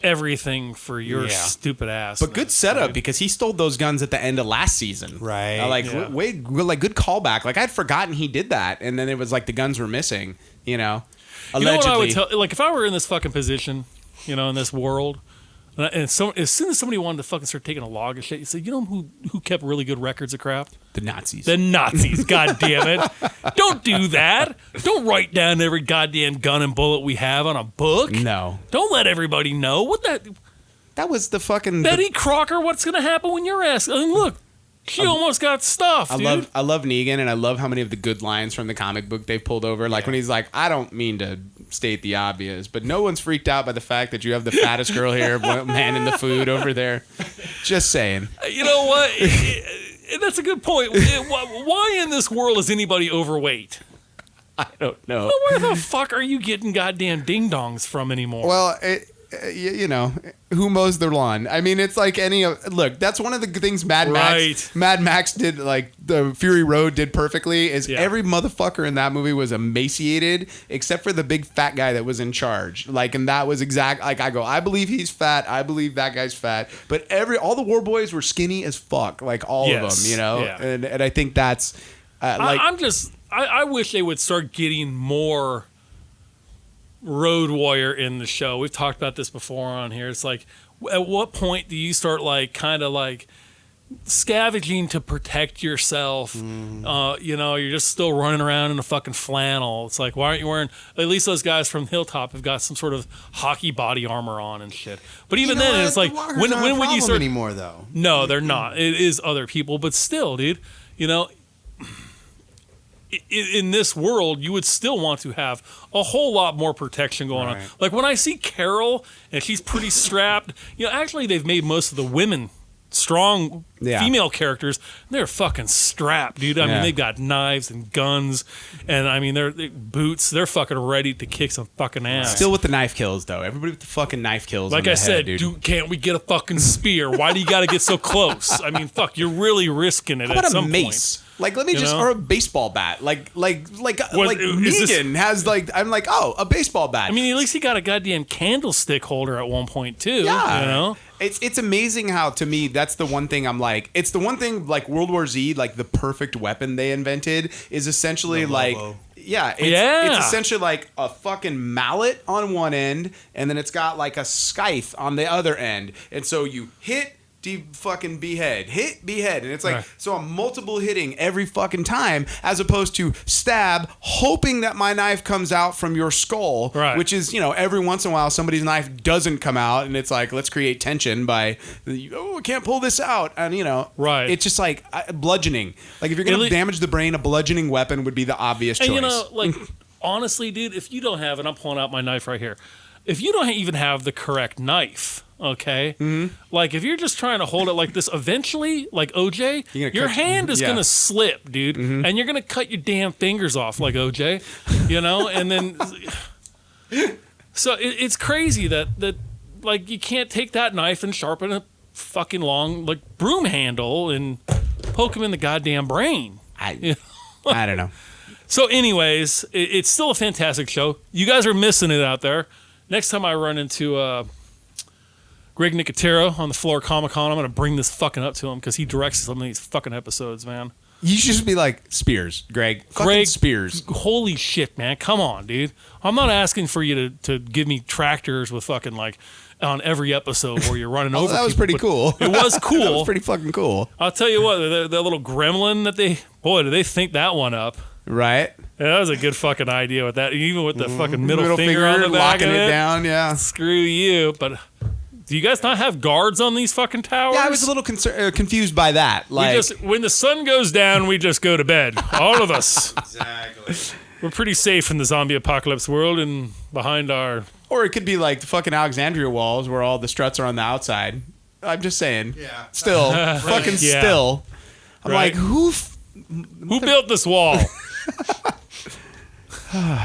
S3: everything for your stupid ass?
S2: But good setup because he stole those guns at the end of last season.
S4: Right.
S2: Like good callback. Like I'd forgotten he did that, and then it was like the guns were missing. You know,
S3: You know
S2: allegedly.
S3: what I would tell? Like if I were in this fucking position, in this world, and so as soon as somebody wanted to fucking start taking a log of shit, you say, you know who kept really good records of crap?
S2: The Nazis.
S3: The Nazis. God damn it! Don't do that. Don't write down every goddamn gun and bullet we have on a book.
S2: No.
S3: Don't let everybody know what that.
S2: That was the fucking
S3: Betty Crocker, what's gonna happen when you're asked? I mean, look, she almost got stuffed, dude.
S2: I love Negan, and I love how many of the good lines from the comic book they've pulled over. Like when he's like, I don't mean to state the obvious, but no one's freaked out by the fact that you have the fattest girl here, man in the food over there. Just saying.
S3: You know what? That's a good point. Why in this world is anybody overweight?
S2: I don't know.
S3: Well, where the fuck are you getting goddamn ding dongs from anymore?
S2: Well, you know, who mows their lawn? I mean, it's like any look. That's one of the things Mad Max did. Like the Fury Road did perfectly. Is every motherfucker in that movie was emaciated except for the big fat guy that was in charge. Like, and that was exact. Like I believe he's fat. I believe that guy's fat. But all the war boys were skinny as fuck. Like all of them, you know.
S3: Yeah.
S2: And I think that's like
S3: I wish they would start getting more Road Warrior in the show. We've talked about this before on here. It's like, at what point do you start like kind of like scavenging to protect yourself. You're just still running around in a fucking flannel. It's like, why aren't you wearing? At least those guys from Hilltop have got some sort of hockey body armor on and shit. But even then, it's like, when would you start
S4: anymore though?
S3: No, they're not. It is other people, but still, dude. In this world, you would still want to have a whole lot more protection going on. Like when I see Carol and she's pretty strapped, actually they've made most of the women strong female characters. They're fucking strapped, dude. I mean, they've got knives and guns, and I mean, they're boots. They're fucking ready to kick some fucking ass.
S2: Still with the knife kills, though. Everybody with the fucking knife kills.
S3: Like I said, dude, can't we get a fucking spear? Why do you got to get so close? I mean, fuck, you're really risking it.
S2: How about
S3: at some
S2: a mace?
S3: Point.
S2: Like, let me or a baseball bat. Negan has I'm like, oh, a baseball bat.
S3: I mean, at least he got a goddamn candlestick holder at one point too.
S2: Yeah, It's amazing how, to me, that's the one thing I'm like. It's the one thing, like World War Z, like the perfect weapon they invented is essentially it's essentially like a fucking mallet on one end, and then it's got like a scythe on the other end, and so you hit. Fucking behead, and it's like so I'm multiple hitting every fucking time, as opposed to stab, hoping that my knife comes out from your skull, which is every once in a while somebody's knife doesn't come out, and it's like let's create tension by I can't pull this out, and it's just like bludgeoning. Like if you're gonna damage the brain, a bludgeoning weapon would be the obvious choice.
S3: And honestly, dude, if you don't have, and I'm pulling out my knife right here, if you don't even have the correct knife. Okay, like if you're just trying to hold it like this, eventually, like OJ, your hand is gonna slip, dude, and you're gonna cut your damn fingers off, like OJ, and then so it's crazy that like you can't take that knife and sharpen a fucking long like broom handle and poke him in the goddamn brain.
S2: I don't know.
S3: So, anyways, it's still a fantastic show. You guys are missing it out there. Next time I run into Greg Nicotero on the floor of Comiccon, I'm going to bring this fucking up to him because he directs some of these fucking episodes, man.
S2: You should just be like, Spears, Greg. Fucking Spears.
S3: Holy shit, man. Come on, dude. I'm not asking for you to give me tractors with fucking like on every episode where you're running over
S2: that was
S3: people,
S2: pretty cool.
S3: It was cool.
S2: That was pretty fucking cool.
S3: I'll tell you what, the little gremlin that did they think that one up.
S2: Right.
S3: Yeah, that was a good fucking idea with that. Even with the fucking middle finger on the back
S2: locking
S3: of
S2: it down, yeah.
S3: Screw you. But do you guys not have guards on these fucking towers?
S2: Yeah, I was a little confused by that. Like,
S3: when the sun goes down, we just go to bed. All of us.
S4: Exactly.
S3: We're pretty safe in the zombie apocalypse world and behind our...
S2: Or it could be like the fucking Alexandria walls where all the struts are on the outside. I'm just saying.
S4: Yeah.
S2: Still. Fucking still. I'm like, who
S3: built this wall?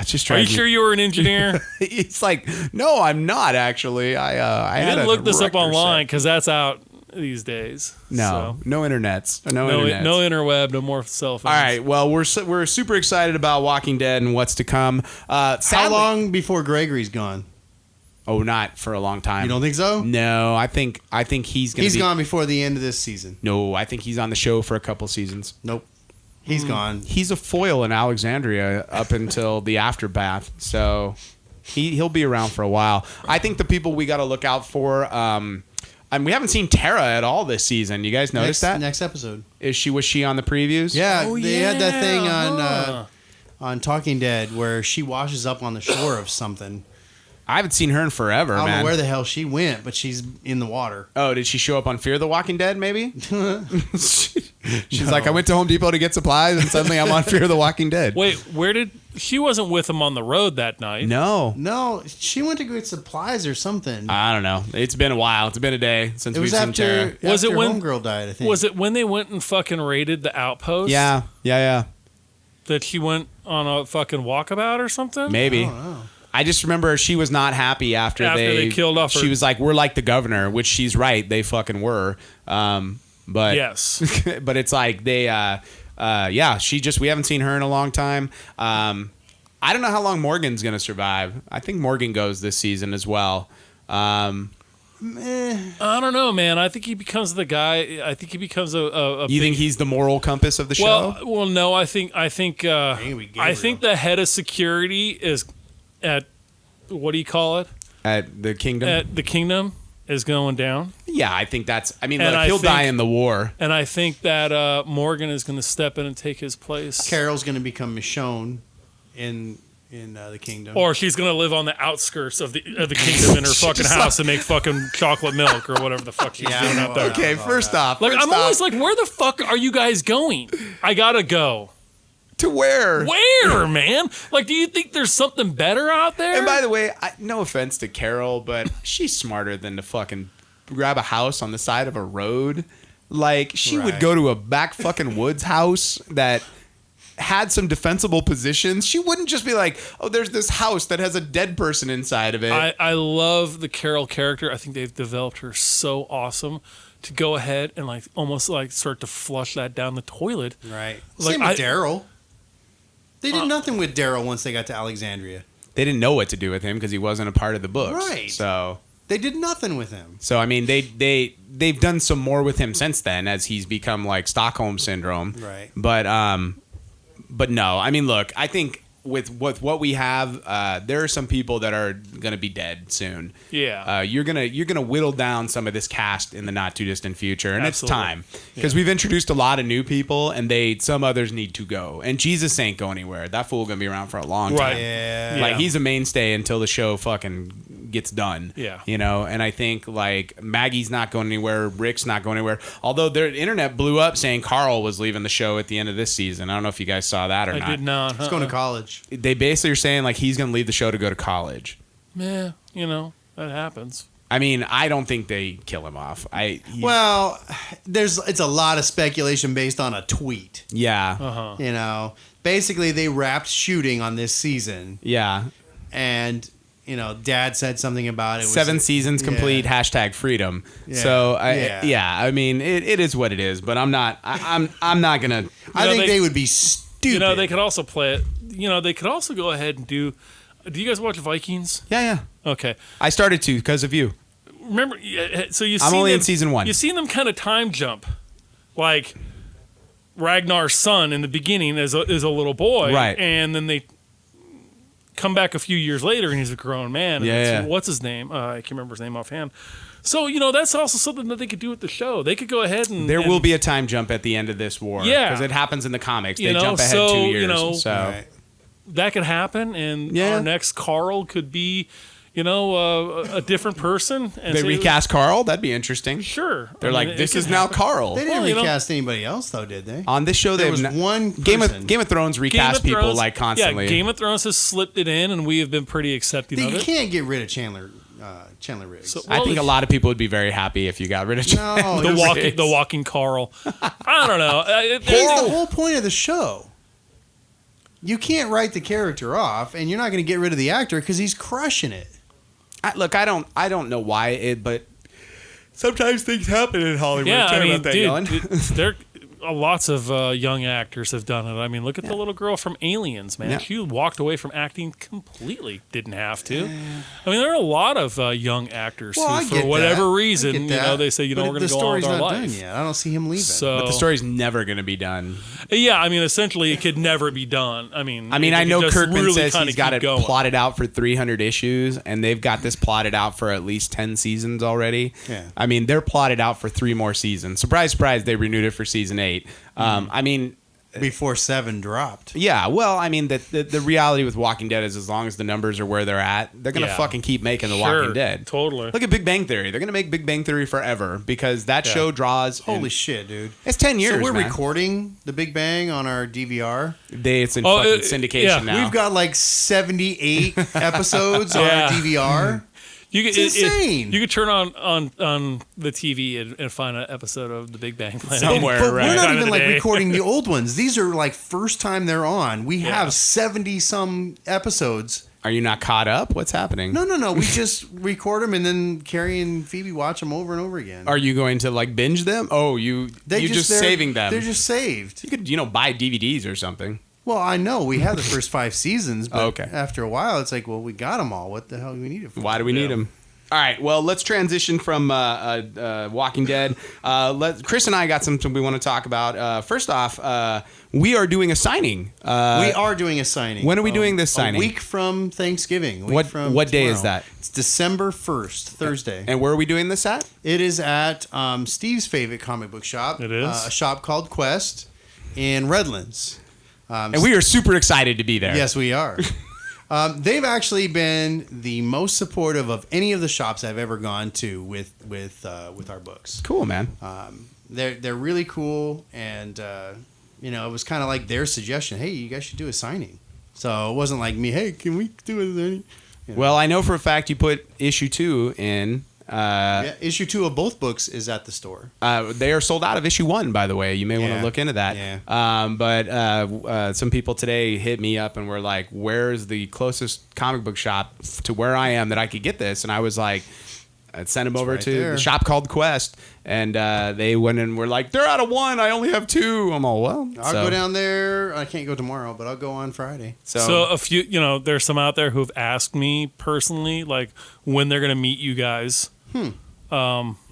S2: Just
S3: Are you sure you were an engineer?
S2: It's like, no, I'm not actually. I
S3: didn't look this up online because that's out these days.
S2: No,
S3: so.
S2: no internets. No
S3: interweb, no more cell phones.
S2: All right, well, we're super excited about Walking Dead and what's to come.
S4: How long before Gregory's gone?
S2: Oh, not for a long time.
S4: You don't think so?
S2: No, I think he's going to be...
S4: He's gone before the end of this season.
S2: No, I think he's on the show for a couple seasons.
S4: Nope. He's gone.
S2: He's a foil in Alexandria up until the aftermath, so he'll be around for a while. I think the people we got to look out for. And we haven't seen Tara at all this season. You guys notice that?
S4: Next episode.
S2: Was she on the previews?
S4: Yeah, they had that thing on Talking Dead where she washes up on the shore of something.
S2: I haven't seen her in forever, man.
S4: I don't know where the hell she went, but she's in the water.
S2: Oh, did she show up on Fear the Walking Dead, maybe? She's like, I went to Home Depot to get supplies, and suddenly I'm on Fear the Walking Dead.
S3: Wait, she wasn't with him on the road that night?
S2: No,
S4: she went to get supplies or something.
S2: I don't know. It's been a while. It's been a day since we've seen Tara.
S3: Was it when
S4: Homegirl died, I think.
S3: Was it when they went and fucking raided the outpost?
S2: Yeah.
S3: That she went on a fucking walkabout or something?
S2: Maybe.
S4: I don't know.
S2: I just remember she was not happy after they
S3: killed off her.
S2: She was like, we're like the governor, which she's right. They fucking were. But
S3: yes.
S2: But it's like they, we haven't seen her in a long time. I don't know how long Morgan's going to survive. I think Morgan goes this season as well.
S3: I don't know, man. I think he becomes the guy. I think he becomes a
S2: You think he's the moral compass of the show?
S3: Well, no. I think the head of security is at, what do you call it?
S2: At the kingdom?
S3: At the kingdom. is going down.
S2: Yeah, I think that's. I mean,
S3: And
S2: look, he'll die in the war.
S3: And I think that Morgan is going to step in and take his place.
S4: Carol's going to become Michonne in the kingdom.
S3: Or she's going to live on the outskirts of the kingdom in her fucking house and make fucking chocolate milk or whatever the fuck she's doing out there.
S2: Okay, first off,
S3: Like, I'm always like, where the fuck are you guys going? I gotta go.
S2: to where?
S3: Where, man? Like, do you think there's something better out there?
S2: And by the way, no offense to Carol, but she's smarter than to fucking grab a house on the side of a road. Like, she would go to a back fucking woods house that had some defensible positions. She wouldn't just be like, oh, there's this house that has a dead person inside of it.
S3: I love the Carol character. I think they've developed her so awesome to go ahead and like almost like start to flush that down the toilet.
S4: Right.
S3: Like,
S4: Same with Daryl. They did nothing with Daryl once they got to Alexandria.
S2: They didn't know what to do with him because he wasn't a part of the books.
S4: Right.
S2: So
S4: They did nothing with him.
S2: So I mean, they've done some more with him since then as he's become like Stockholm syndrome.
S4: Right.
S2: But no, I mean, look, I think with what we have, there are some people that are gonna be dead soon.
S3: Yeah.
S2: You're gonna whittle down some of this cast in the not too distant future, and
S3: Absolutely.
S2: it's time because we've introduced a lot of new people, and some others need to go. And Jesus ain't go anywhere. That fool gonna be around for a long time.
S3: Right.
S4: Yeah.
S2: Like he's a mainstay until the show fucking gets done.
S3: Yeah.
S2: You know, and I think like Maggie's not going anywhere, Rick's not going anywhere. Although their internet blew up saying Carl was leaving the show at the end of this season. I don't know if you guys saw that or
S3: I
S2: not.
S3: did not.
S4: He's going to college.
S2: They basically are saying like he's going to leave the show to go to college.
S3: Yeah, you know, that happens.
S2: I mean, I don't think they kill him off.
S4: Well, it's a lot of speculation based on a tweet.
S2: Yeah.
S3: Uh-huh.
S4: You know, basically they wrapped shooting on this season,
S2: Yeah.
S4: and you know, Dad said something about it.
S2: 7 seasons complete. # freedom.
S4: Yeah.
S2: So
S4: Yeah.
S2: I mean, it is what it is. But I'm not gonna.
S4: I think
S3: they-
S4: they would be stupid.
S3: You know, they could also play it. You know, they could also go ahead and do you guys watch Vikings?
S2: Yeah.
S3: Okay.
S2: I started to because of you.
S3: Remember, so you.
S2: I'm only in season 1.
S3: You've seen them kind of time jump, like Ragnar's son in the beginning is a little boy,
S2: Right.
S3: And then they come back a few years later and he's a grown man. And
S2: Yeah.
S3: what's his name? I can't remember his name offhand. So you know that's also something that they could do with the show. They could go ahead and
S2: There will be a time jump at the end of this war.
S3: Yeah.
S2: Because it happens in the comics. They
S3: You know,
S2: jump ahead
S3: so,
S2: 2 years.
S3: you know,
S2: so
S4: Right.
S3: that could happen, and
S2: Yeah.
S3: our next Carl could be, you know, a different person. And
S2: they
S3: say-
S2: recast Carl. That'd be interesting.
S3: Sure.
S2: They're
S3: I
S2: like,
S3: mean, it
S2: this
S3: could
S2: is now
S3: happen.
S2: Carl.
S4: They didn't
S3: Well, you know-
S4: recast anybody else, though, did they?
S2: On this show,
S4: There
S2: they
S4: was
S2: have
S4: one
S2: Game of Thrones
S3: Game
S2: recast
S3: of
S2: people
S3: Thrones-
S2: like constantly.
S3: Yeah, Game of Thrones has slipped it in, and we have been pretty accepting
S4: You
S3: of it.
S4: can't get rid of Chandler Riggs.
S3: So-
S2: I think a lot of people would be very happy if you got rid of
S4: No,
S3: the
S4: it's-
S3: walking Carl. I don't know.
S4: That's the whole point of the show. You can't write the character off, and you're not going to get rid of the actor because he's crushing it.
S2: Look, I don't know why but sometimes things happen in Hollywood.
S3: Yeah,
S2: Sorry
S3: I mean,
S2: about that,
S3: dude,
S2: Yellen.
S3: there lots of young actors have done it. I mean, look at the little girl from Aliens, man.
S2: Yeah.
S3: She walked away from acting completely. Didn't have to. I mean, there are a lot of young actors
S4: Well, I
S3: who,
S4: get
S3: for whatever
S4: that. I
S3: reason,
S4: get
S3: you
S4: that.
S3: know, they say, you know,
S4: But
S3: we're going
S4: the
S3: to go on with
S4: story's
S3: our
S4: not
S3: life.
S4: done yet. I don't see him leaving.
S3: So,
S2: But the story's never going to be done.
S3: yeah, I mean, essentially, it could never be done. I mean,
S2: I
S3: it
S2: know
S3: could just
S2: Kirkman
S3: really
S2: says
S3: kinda
S2: he's got
S3: keep
S2: it
S3: going.
S2: plotted out for 300 issues, and they've got this plotted out for at least 10 seasons already.
S4: Yeah.
S2: I mean, they're plotted out for 3 more seasons. Surprise, surprise, they renewed it for season 8. I mean,
S4: Before 7 dropped.
S2: yeah, well, I mean, the reality with Walking Dead is as long as the numbers are where they're at, they're going to
S3: Yeah.
S2: fucking keep making The
S3: Sure,
S2: Walking Dead.
S3: totally.
S2: Look at Big Bang Theory. They're going to make Big Bang Theory forever because that show draws.
S4: Holy shit, dude.
S2: It's 10 years,
S4: So we're
S2: man.
S4: recording The Big Bang on our DVR.
S2: It's in
S3: Oh,
S2: fucking
S3: it-
S2: syndication
S3: yeah,
S2: now.
S4: We've got like 78 episodes on
S3: Yeah.
S4: our DVR.
S3: You could,
S4: It's insane.
S3: you could turn on the TV and find an episode of The Big Bang Planet.
S2: Somewhere,
S4: But
S2: right.
S4: we're not
S3: Time of
S4: even
S3: the
S4: like
S3: day.
S4: recording the old ones. These are like first time they're on. We
S3: Yeah.
S4: have 70 some episodes.
S2: Are you not caught up? What's happening?
S4: No. We just record them and then Carrie and Phoebe watch them over and over again.
S2: Are you going to like binge them? Oh, you're just
S4: they're-
S2: saving them.
S4: They're just saved.
S2: You could, buy DVDs or something.
S4: Well, I know we have the first 5 seasons, but
S2: Okay.
S4: after a while, it's like, well, we got them all. What the hell do we need it for?
S2: Why do we need them? All right, well, let's transition from Walking Dead. Chris and I got something we want to talk about. First off, we are doing a signing.
S4: We are doing a signing.
S2: When are we doing this signing?
S4: A week from Thanksgiving.
S2: What day is that?
S4: It's December 1st, Thursday.
S2: And where are we doing this at?
S4: It is at Steve's favorite comic book shop.
S3: It is.
S4: A shop called Quest in Redlands.
S2: And we are super excited to be there.
S4: Yes, we are. They've actually been the most supportive of any of the shops I've ever gone to with our books.
S2: Cool, man.
S4: They're really cool, and it was kind of like their suggestion. Hey, you guys should do a signing. So it wasn't like me. Hey, can we do a signing?
S2: Well, I know for a fact you put issue 2 in.
S4: Issue 2 of both books is at the store.
S2: They are sold out of issue 1, by the way. You may want to look into that.
S4: Yeah.
S2: But some people today hit me up and were like, where's the closest comic book shop to where I am that I could get this? And I was like, I'd send them over to the shop called Quest. And they went and were like, they're out of 1. I only have 2. I'm all, well.
S4: I'll go down there. I can't go tomorrow, but I'll go on Friday.
S3: So a few, there's some out there who've asked me personally, like, when they're going to meet you guys.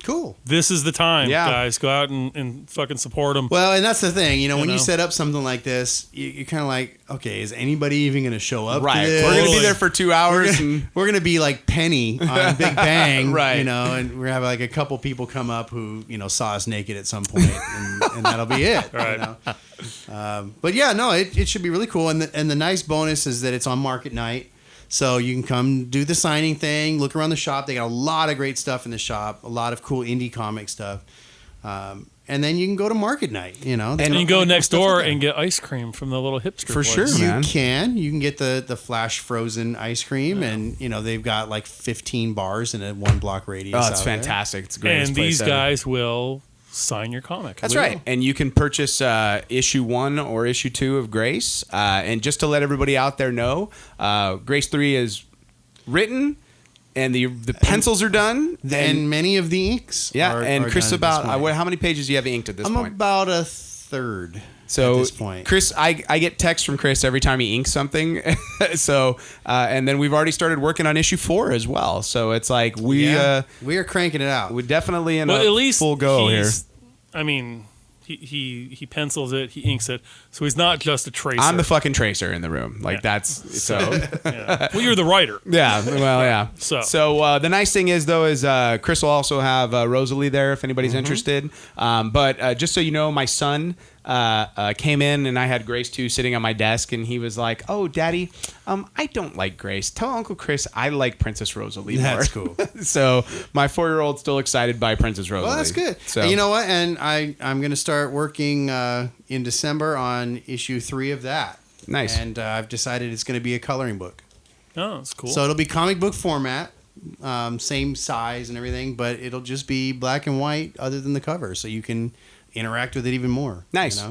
S4: Cool.
S3: This is the time,
S2: Yeah.
S3: guys. Go out and fucking support them.
S4: Well, and that's the thing. When
S3: know?
S4: you set up something like this, you're kind of like, okay, is anybody even going to show up?
S2: Right.
S4: To this?
S2: We're going to be there for 2 hours.
S4: We're gonna be like Penny on Big Bang,
S2: Right.
S4: and we're gonna have like a couple people come up who saw us naked at some point, and that'll be it.
S3: Right.
S4: But yeah, no, it should be really cool, and the nice bonus is that it's on market night. So you can come do the signing thing, look around the shop. They got a lot of great stuff in the shop, a lot of cool indie comic stuff. And then you can go to market night,
S3: And you can go next door and get ice cream from the little hipster
S2: For
S3: place.
S2: sure.
S4: You
S2: man.
S4: can get the flash frozen ice cream, and they've got like 15 bars in a 1 block radius.
S2: Oh, it's
S4: out there.
S2: fantastic. It's the greatest
S3: And
S2: place
S3: these
S2: ever.
S3: guys will sign your comic.
S2: That's right. And you can purchase issue 1 or issue 2 of Grace. And just to let everybody out there know, Grace 3 is written and the pencils are done.
S4: And many of the inks.
S2: Yeah. And
S4: are
S2: Chris,
S4: done at this point.
S2: how many pages do you have inked at this
S4: I'm
S2: point?
S4: about a third.
S2: So
S4: at this point.
S2: Chris, I get texts from Chris every time he inks something. So, and then we've already started working on issue 4 as well. So it's like we
S4: are cranking it out.
S2: we're definitely in
S3: Well,
S2: a
S3: at least
S2: full go here.
S3: I mean, he pencils it, he inks it, so he's not just a tracer.
S2: I'm the fucking tracer in the room. Like that's so.
S3: Yeah. Well, you're the writer.
S2: Yeah, well, yeah.
S3: So
S2: the nice thing is Chris will also have Rosalie there if anybody's interested. But just so you know, my son came in and I had Grace 2 sitting on my desk, and he was like, "Oh, Daddy, I don't like Grace. Tell Uncle Chris I like Princess Rosalie more."
S4: That's cool.
S2: So my 4-year-old's still excited by Princess Rosalie.
S4: Well, that's good.
S2: So
S4: You know what? And I'm going to start working in December on issue 3 of that.
S2: Nice.
S4: And I've decided it's going to be a coloring book.
S3: oh, that's cool.
S4: So it'll be comic book format, same size and everything, but it'll just be black and white other than the cover, so you can interact with it even more.
S2: Nice.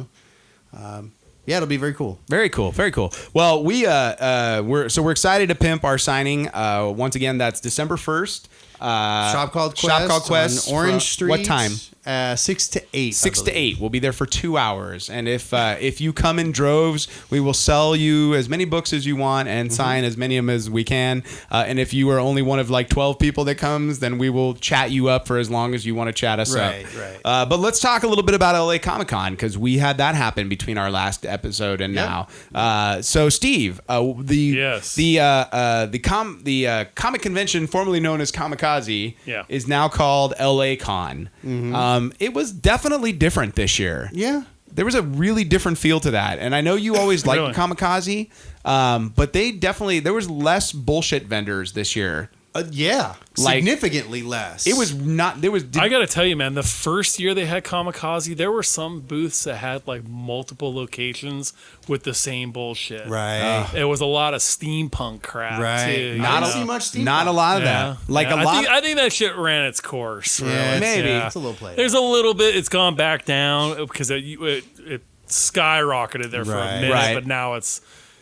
S4: Yeah, it'll be very cool.
S2: Very cool, very cool. Well, we're excited to pimp our signing. Once again, that's December 1st.
S4: Shop called Quest
S2: on
S4: Orange Street.
S2: What time?
S4: 6 to 8.
S2: 6 to 8. We'll be there for 2 hours. And if you come in droves, we will sell you as many books as you want and sign as many of them as we can. And if you are only one of like 12 people that comes, then we will chat you up for as long as you want to chat us up.
S4: Right.
S2: But let's talk a little bit about LA Comic-Con, because we had that happen between our last episode and now. So Steve, the comic convention formerly known as Comickaze is now called LA Con. It was definitely different this year.
S4: Yeah.
S2: There was a really different feel to that. And I know you always liked
S3: Really?
S2: Comickaze, but there was less bullshit vendors this year.
S4: Yeah.
S2: Like,
S4: significantly less.
S2: It was not,
S3: I gotta tell you, man, the first year they had Comickaze, there were some booths that had like multiple locations with the same bullshit.
S4: Right.
S3: It was a lot of steampunk crap
S4: Right.
S3: too.
S4: Not
S3: you
S4: a-
S3: know?
S4: see much steampunk.
S2: Not a lot of
S3: Yeah.
S2: that. Like
S3: Yeah.
S2: a lot.
S3: I think that shit ran its course. Really.
S4: Yeah,
S2: Maybe.
S4: it's a little played
S3: There's a little bit. It's gone back down because it skyrocketed there for a
S4: Right.
S3: minute,
S2: Right.
S3: but now it's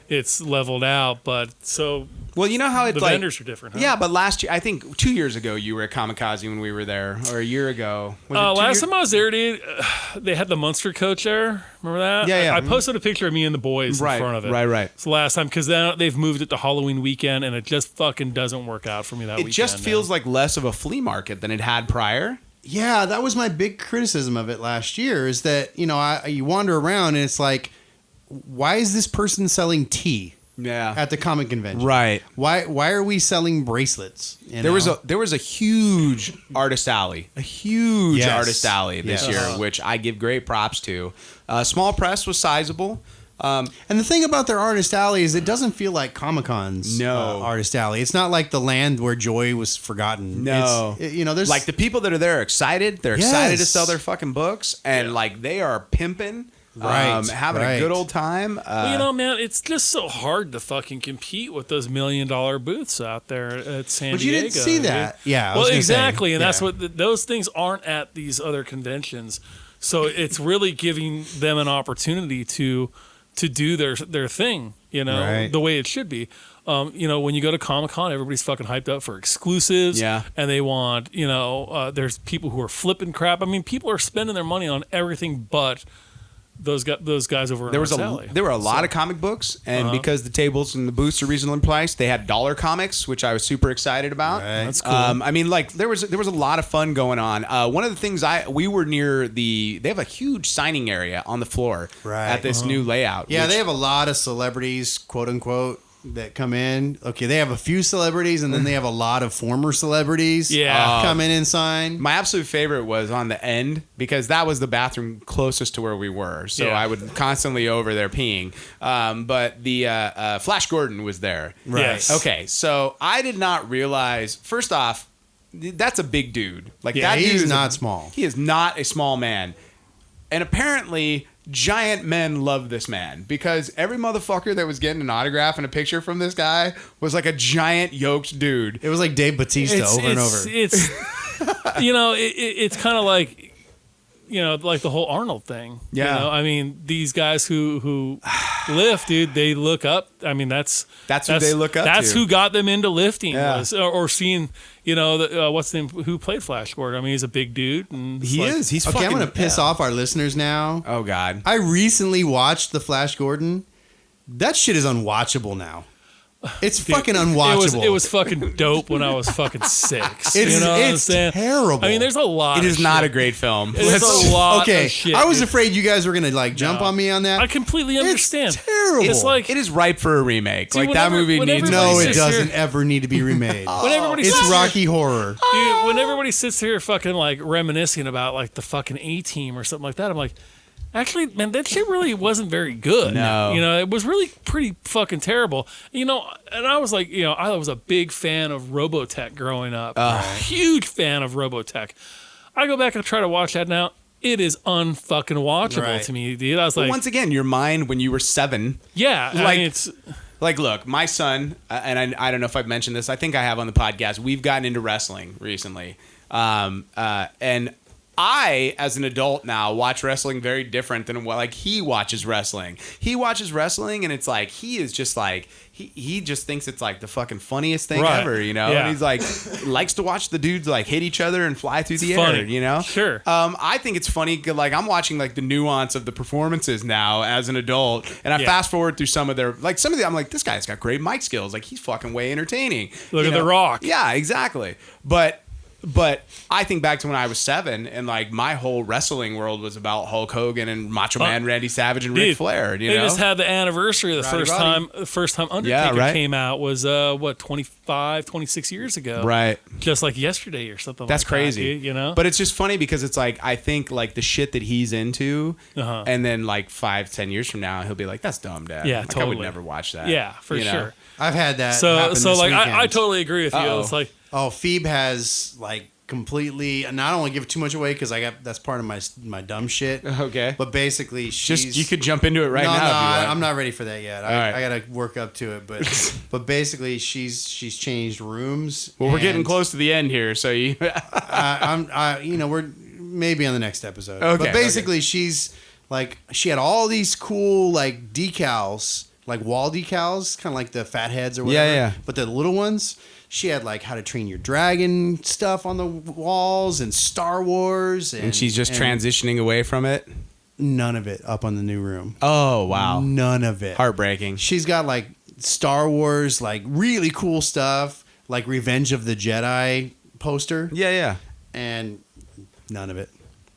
S3: it's leveled out. But so
S2: Well, you know how it's
S3: the
S2: like
S3: vendors are different. Huh?
S2: Yeah, but last year, I think 2 years ago, you were at Comickaze when we were there, or a year ago. Was it 2
S3: Last
S2: years?
S3: time I was there, dude, they had the Munster coach there. Remember that?
S2: Yeah, yeah.
S3: I posted a picture of me and the boys in front of it.
S2: Right.
S3: It's the last time because now they've moved it to Halloween weekend, and it just fucking doesn't work out for me that weekend.
S2: It just feels like less of a flea market than it had prior.
S4: Yeah, that was my big criticism of it last year. Is that you wander around and it's like, why is this person selling tea?
S2: Yeah.
S4: At the comic convention,
S2: Right.
S4: Why are we selling bracelets?
S2: There was a huge artist alley, artist alley this year, which I give great props to. Small press was sizable.
S4: And the thing about their artist alley is it doesn't feel like Comic-Con's
S2: No.
S4: artist alley. It's not like the land where joy was forgotten.
S2: No.
S4: There's
S2: Like the people that are there are excited. They're excited to sell their fucking books, and like they are pimping. Having a good old time.
S3: Well, man, it's just so hard to fucking compete with those $1 million booths out there at San Diego.
S4: But you didn't see that. Yeah.
S3: Well, exactly. And that's what those things aren't at these other conventions. So it's really giving them an opportunity to do their thing, the way it should be. When you go to Comic-Con, everybody's fucking hyped up for exclusives.
S2: Yeah.
S3: And they want, there's people who are flipping crap. I mean, people are spending their money on everything but those guys over in
S2: there were a lot of comic books, and because the tables and the booths are reasonably priced, they had dollar comics, which I was super excited about.
S4: Right.
S3: That's cool.
S2: I mean, like there was a lot of fun going on. One of the things we were near they have a huge signing area on the floor at this new layout.
S4: Yeah, they have a lot of celebrities, quote unquote, that come in. Okay, they have a few celebrities, and then they have a lot of former celebrities come in and sign.
S2: My absolute favorite was on the end because that was the bathroom closest to where we were. So I would constantly over there peeing. But the Flash Gordon was there.
S3: Right. Yes.
S2: Okay, so I did not realize, first off, that's a big dude. Like that
S4: he's
S2: dude
S4: not small.
S2: He is not a small man. And apparently giant men love this man because every motherfucker that was getting an autograph and a picture from this guy was like a giant yoked dude.
S4: It was like Dave Bautista over and over.
S3: It's it's kind of like like the whole Arnold thing.
S2: Yeah.
S3: I mean, these guys who lift, dude, they look up. I mean, that's
S2: who they look up to.
S3: That's who got them into lifting,
S2: Yeah.
S3: or seeing, what's the name? Who played Flash Gordon? I mean, he's a big dude. And
S2: He is. He's
S4: Okay,
S2: fucking.
S4: I'm going to piss off our listeners now.
S2: Oh, God.
S4: I recently watched the Flash Gordon. That shit is unwatchable now. It's fucking unwatchable.
S3: It was fucking dope when I was fucking 6.
S4: It's terrible.
S3: I mean, there's a lot.
S2: It is
S3: of
S2: not
S3: shit.
S2: a great film.
S3: There's a lot.
S4: Okay,
S3: of shit,
S4: I was
S3: dude.
S4: afraid you guys were gonna jump on me on that.
S3: I completely understand.
S4: It's terrible.
S3: It's like
S2: It is ripe for a remake.
S3: Dude,
S2: Like that movie
S3: when
S2: needs.
S3: everybody
S4: no, it
S3: sits
S4: doesn't
S3: here-
S4: ever need to be remade.
S3: when everybody
S4: It's
S3: sits
S4: Rocky Horror.
S3: Dude, when everybody sits here fucking like reminiscing about like the fucking A-Team or something like that, I'm like, actually, man, that shit really wasn't very good.
S2: No.
S3: It was really pretty fucking terrible. And I was like, I was a big fan of Robotech growing up. Huge fan of Robotech. I go back and try to watch that now. It is unfucking watchable
S4: Right.
S3: to me, dude. I was like,
S2: Once again, your mind when you were 7.
S3: yeah, I
S2: like-
S3: mean, it's
S2: Like, look, my son, and I don't know if I've mentioned this. I think I have on the podcast. We've gotten into wrestling recently, and I, as an adult now, watch wrestling very different than what like he watches wrestling. He watches wrestling, and it's like he is just like he just thinks it's like the fucking funniest thing
S3: Right.
S2: ever,
S3: Yeah.
S2: And he's like likes to watch the dudes like hit each other and fly through the
S3: funny.
S2: air,
S3: Sure.
S2: I think it's funny. Like I'm watching like the nuance of the performances now as an adult, and I
S3: Yeah.
S2: fast forward through some of the I'm like, this guy's got great mic skills. Like he's fucking way entertaining.
S3: Look at The Rock.
S2: Yeah, exactly. But I think back to when I was 7, and like my whole wrestling world was about Hulk Hogan and Macho Man Randy Savage and Ric Flair.
S3: They just had the anniversary of the
S4: Roddy.
S3: first time Undertaker came out was 26 years ago.
S2: Right.
S3: Just like yesterday or something.
S2: That's
S3: like
S2: crazy.
S3: That, dude,
S2: But it's just funny because it's like I think like the shit that he's into, and then like 5-10 years from now he'll be like, "That's dumb, Dad."
S3: Yeah,
S2: like,
S3: totally.
S2: I would never watch that.
S3: Yeah, for
S2: You know?
S3: sure.
S4: I've had that.
S3: So
S4: happen
S3: so
S4: this
S3: like
S4: weekend.
S3: I totally agree with you.
S2: Uh-oh.
S3: It's like
S4: Phoebe has like completely. And I don't want to give too much away because that's part of my dumb shit.
S2: Okay.
S4: But basically, she's
S2: Just you could jump into it right
S4: no,
S2: now.
S4: No,
S2: if you want.
S4: I'm not ready for that yet.
S2: All right.
S4: I got to work up to it, but basically, she's changed rooms.
S2: Well, we're getting
S4: and,
S2: close to the end here, so you.
S4: we're maybe on the next episode.
S2: Okay,
S4: But basically, she's like she had all these cool like decals like wall decals, kind of like the fat heads or whatever.
S2: Yeah.
S4: But the little ones, she had like How to Train Your Dragon stuff on the walls and Star Wars.
S2: And she's just transitioning away from it.
S4: None of it up on the new room.
S2: Oh, wow.
S4: None of it.
S2: Heartbreaking.
S4: She's got like Star Wars, like really cool stuff, like Revenge of the Jedi poster.
S2: Yeah.
S4: And none of it.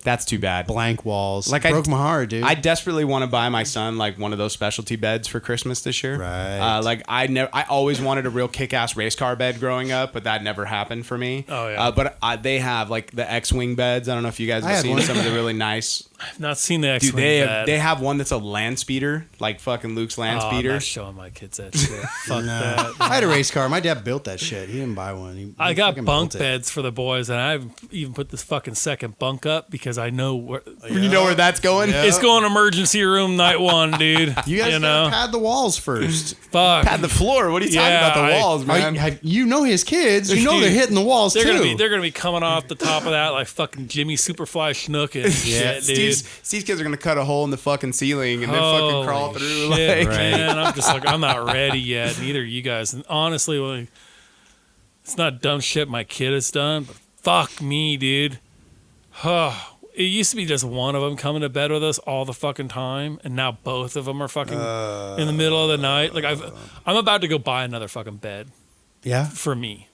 S2: That's too bad.
S4: Blank walls.
S2: Like
S4: broke my heart, dude.
S2: I desperately want to buy my son like one of those specialty beds for Christmas this year.
S4: Right.
S2: Like I always wanted a real kick-ass race car bed growing up, but that never happened for me.
S3: Oh, yeah.
S2: But they have like the X-wing beds. I don't know if you guys have seen some of the really nice.
S3: I've not seen the
S2: Dude,
S3: X-Wing bed.
S2: they have one that's a land speeder, like fucking Luke's land
S3: I'm
S2: speeder.
S3: not showing my kids that shit. Fuck that.
S4: I had a race car. My dad built that shit. He didn't buy one. He
S3: I got
S4: fucking
S3: bunk
S4: built it.
S3: beds for the boys, and I've even put this fucking second bunk up because I know where
S2: You know where that's going?
S4: Yeah.
S3: it's going emergency room night one, dude.
S4: You guys
S3: know,
S4: gotta pad the walls first.
S3: fuck.
S2: Pad the floor. What are you talking
S3: Yeah,
S2: about? The walls, man.
S4: You know his kids. You know they're hitting the walls
S3: They're
S4: too.
S3: gonna be coming off the top of that like fucking Jimmy Superfly Schnook and shit, dude.
S2: Steve's kids are gonna cut a hole in the fucking ceiling and then fucking crawl
S3: Holy
S2: through.
S3: shit,
S2: Like,
S3: man. I'm just like, I'm not ready yet. Neither are you guys. And honestly, like, it's not dumb shit my kid has done, but fuck me, dude. It used to be just one of them coming to bed with us all the fucking time, and now both of them are fucking in the middle of the night. Like I'm about to go buy another fucking bed
S4: yeah,
S3: for me.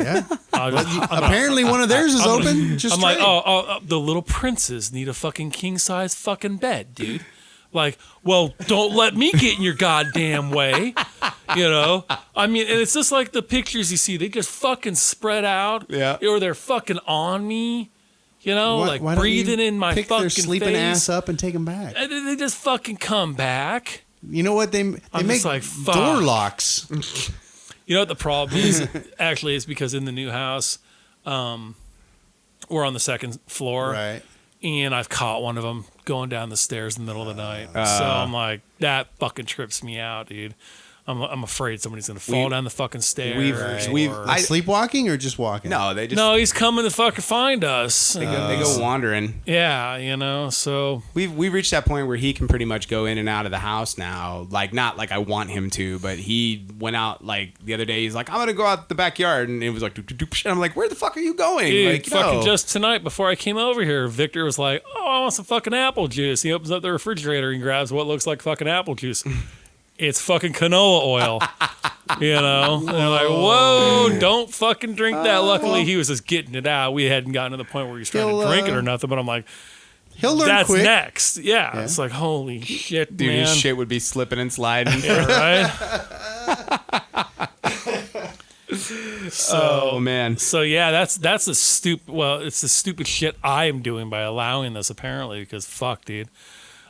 S4: yeah.
S3: I'm
S4: Apparently, one of theirs is open. Just
S3: I'm like,
S4: trade.
S3: oh, the little princes need a fucking king size fucking bed, dude. Like, well, don't let me get in your goddamn way. You know? I mean, and it's just like the pictures you see. They just fucking spread out.
S2: Yeah.
S3: Or they're fucking on me. You know?
S4: Why don't
S3: breathing
S4: you
S3: in my
S4: pick
S3: fucking
S4: their sleeping
S3: face.
S4: ass up and take them back.
S3: And they just fucking come back.
S4: You know what? They
S3: I'm
S4: make
S3: just like, fuck.
S4: door locks.
S3: You know what the problem is? Actually, it's because in the new house, we're on the second floor.
S4: Right.
S3: And I've caught one of them going down the stairs in the middle of the night. So I'm like, that fucking trips me out, dude. I'm afraid somebody's gonna fall down the fucking stairs.
S4: Sleepwalking or just walking?
S2: no, they just
S3: No, he's coming to fucking find us.
S2: they go wandering.
S3: Yeah, you know. So
S2: We've reached that point where he can pretty much go in and out of the house now. Like not like I want him to, but he went out like the other day. He's like, I'm gonna go out the backyard, and it was like, doop, doop, doop. And I'm like, where the fuck are you going?
S3: dude,
S2: Like,
S3: fucking
S2: no.
S3: just tonight before I came over here, Victor was like, "Oh, I want some fucking apple juice." He opens up the refrigerator and grabs what looks like fucking apple juice. It's fucking canola oil, you know? And they're like, whoa, don't fucking drink that. Luckily, he was just getting it out. We hadn't gotten to the point where he was trying to drink it or nothing, but I'm like,
S4: He'll learn
S3: that's
S4: quick.
S3: next. Yeah. It's like, holy shit,
S2: Dude,
S3: man.
S2: his shit would be slipping and sliding.
S3: Yeah, right?
S2: Oh man.
S3: So yeah, that's the stupid. Well, it's the stupid shit I am doing by allowing this. Apparently, because fuck, dude.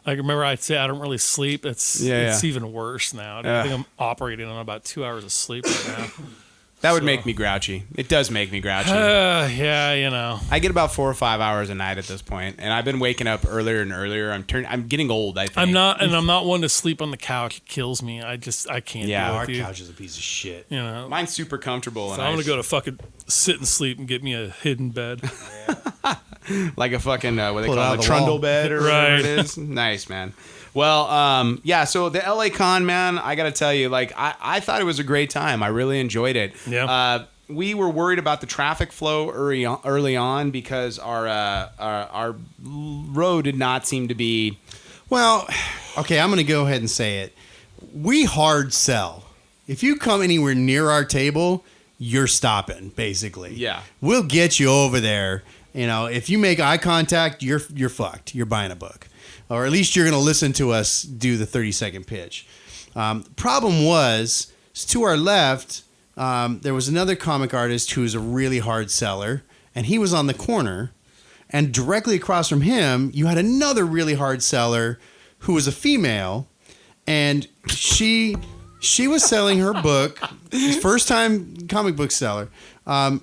S3: Like remember, I'd say I don't really sleep. It's even worse now. I think I'm operating on about 2 hours of sleep right now.
S2: That would make me grouchy. It does make me grouchy.
S3: Yeah, you know.
S2: I get about 4 or 5 hours a night at this point, and I've been waking up earlier and earlier. I'm getting old. I think
S3: I'm not one to sleep on the couch. It kills me. I can't.
S2: Yeah,
S3: do it,
S4: Our
S3: dude.
S4: couch is a piece of shit.
S3: You know.
S2: Mine's super comfortable.
S3: So
S2: and
S3: I'm gonna go to fucking sit and sleep and get me a hidden bed.
S2: like a fucking what they
S4: Pull it
S2: call
S4: out
S2: it,
S4: of
S2: a
S4: the
S2: trundle
S4: wall.
S2: bed or whatever it is. Nice, man. Well, yeah. So the LA Con, man, I gotta tell you, like, I thought it was a great time. I really enjoyed it.
S3: Yeah.
S2: We were worried about the traffic flow early on because our road did not seem to be.
S4: Well, okay, I'm going to go ahead and say it. We hard sell. If you come anywhere near our table, you're stopping, basically.
S2: Yeah.
S4: We'll get you over there. You know, if you make eye contact, you're fucked. You're buying a book. Or at least you're going to listen to us do the 30-second pitch. Problem was, to our left, there was another comic artist who was a really hard seller, and he was on the corner. And directly across from him, you had another really hard seller who was a female, and she was selling her book, first time comic book seller.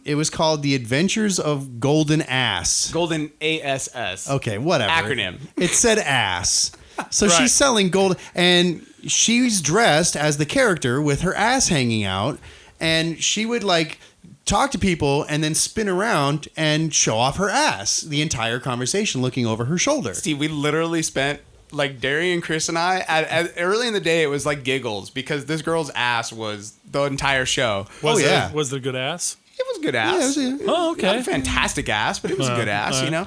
S4: It was called The Adventures of Golden Ass.
S2: Golden ASS.
S4: Okay, whatever.
S2: Acronym.
S4: It said ass. So
S3: Right.
S4: she's selling gold, and she's dressed as the character with her ass hanging out, and she would like talk to people and then spin around and show off her ass the entire conversation looking over her shoulder.
S2: Steve, we literally spent like Darian, Chris, and I, at early in the day, it was like giggles because this girl's ass was the entire show.
S3: Was
S4: yeah.
S3: Was it a good ass?
S2: It was good ass.
S4: Yeah,
S3: Oh, okay.
S2: Not a fantastic ass, but it was a good ass, you know.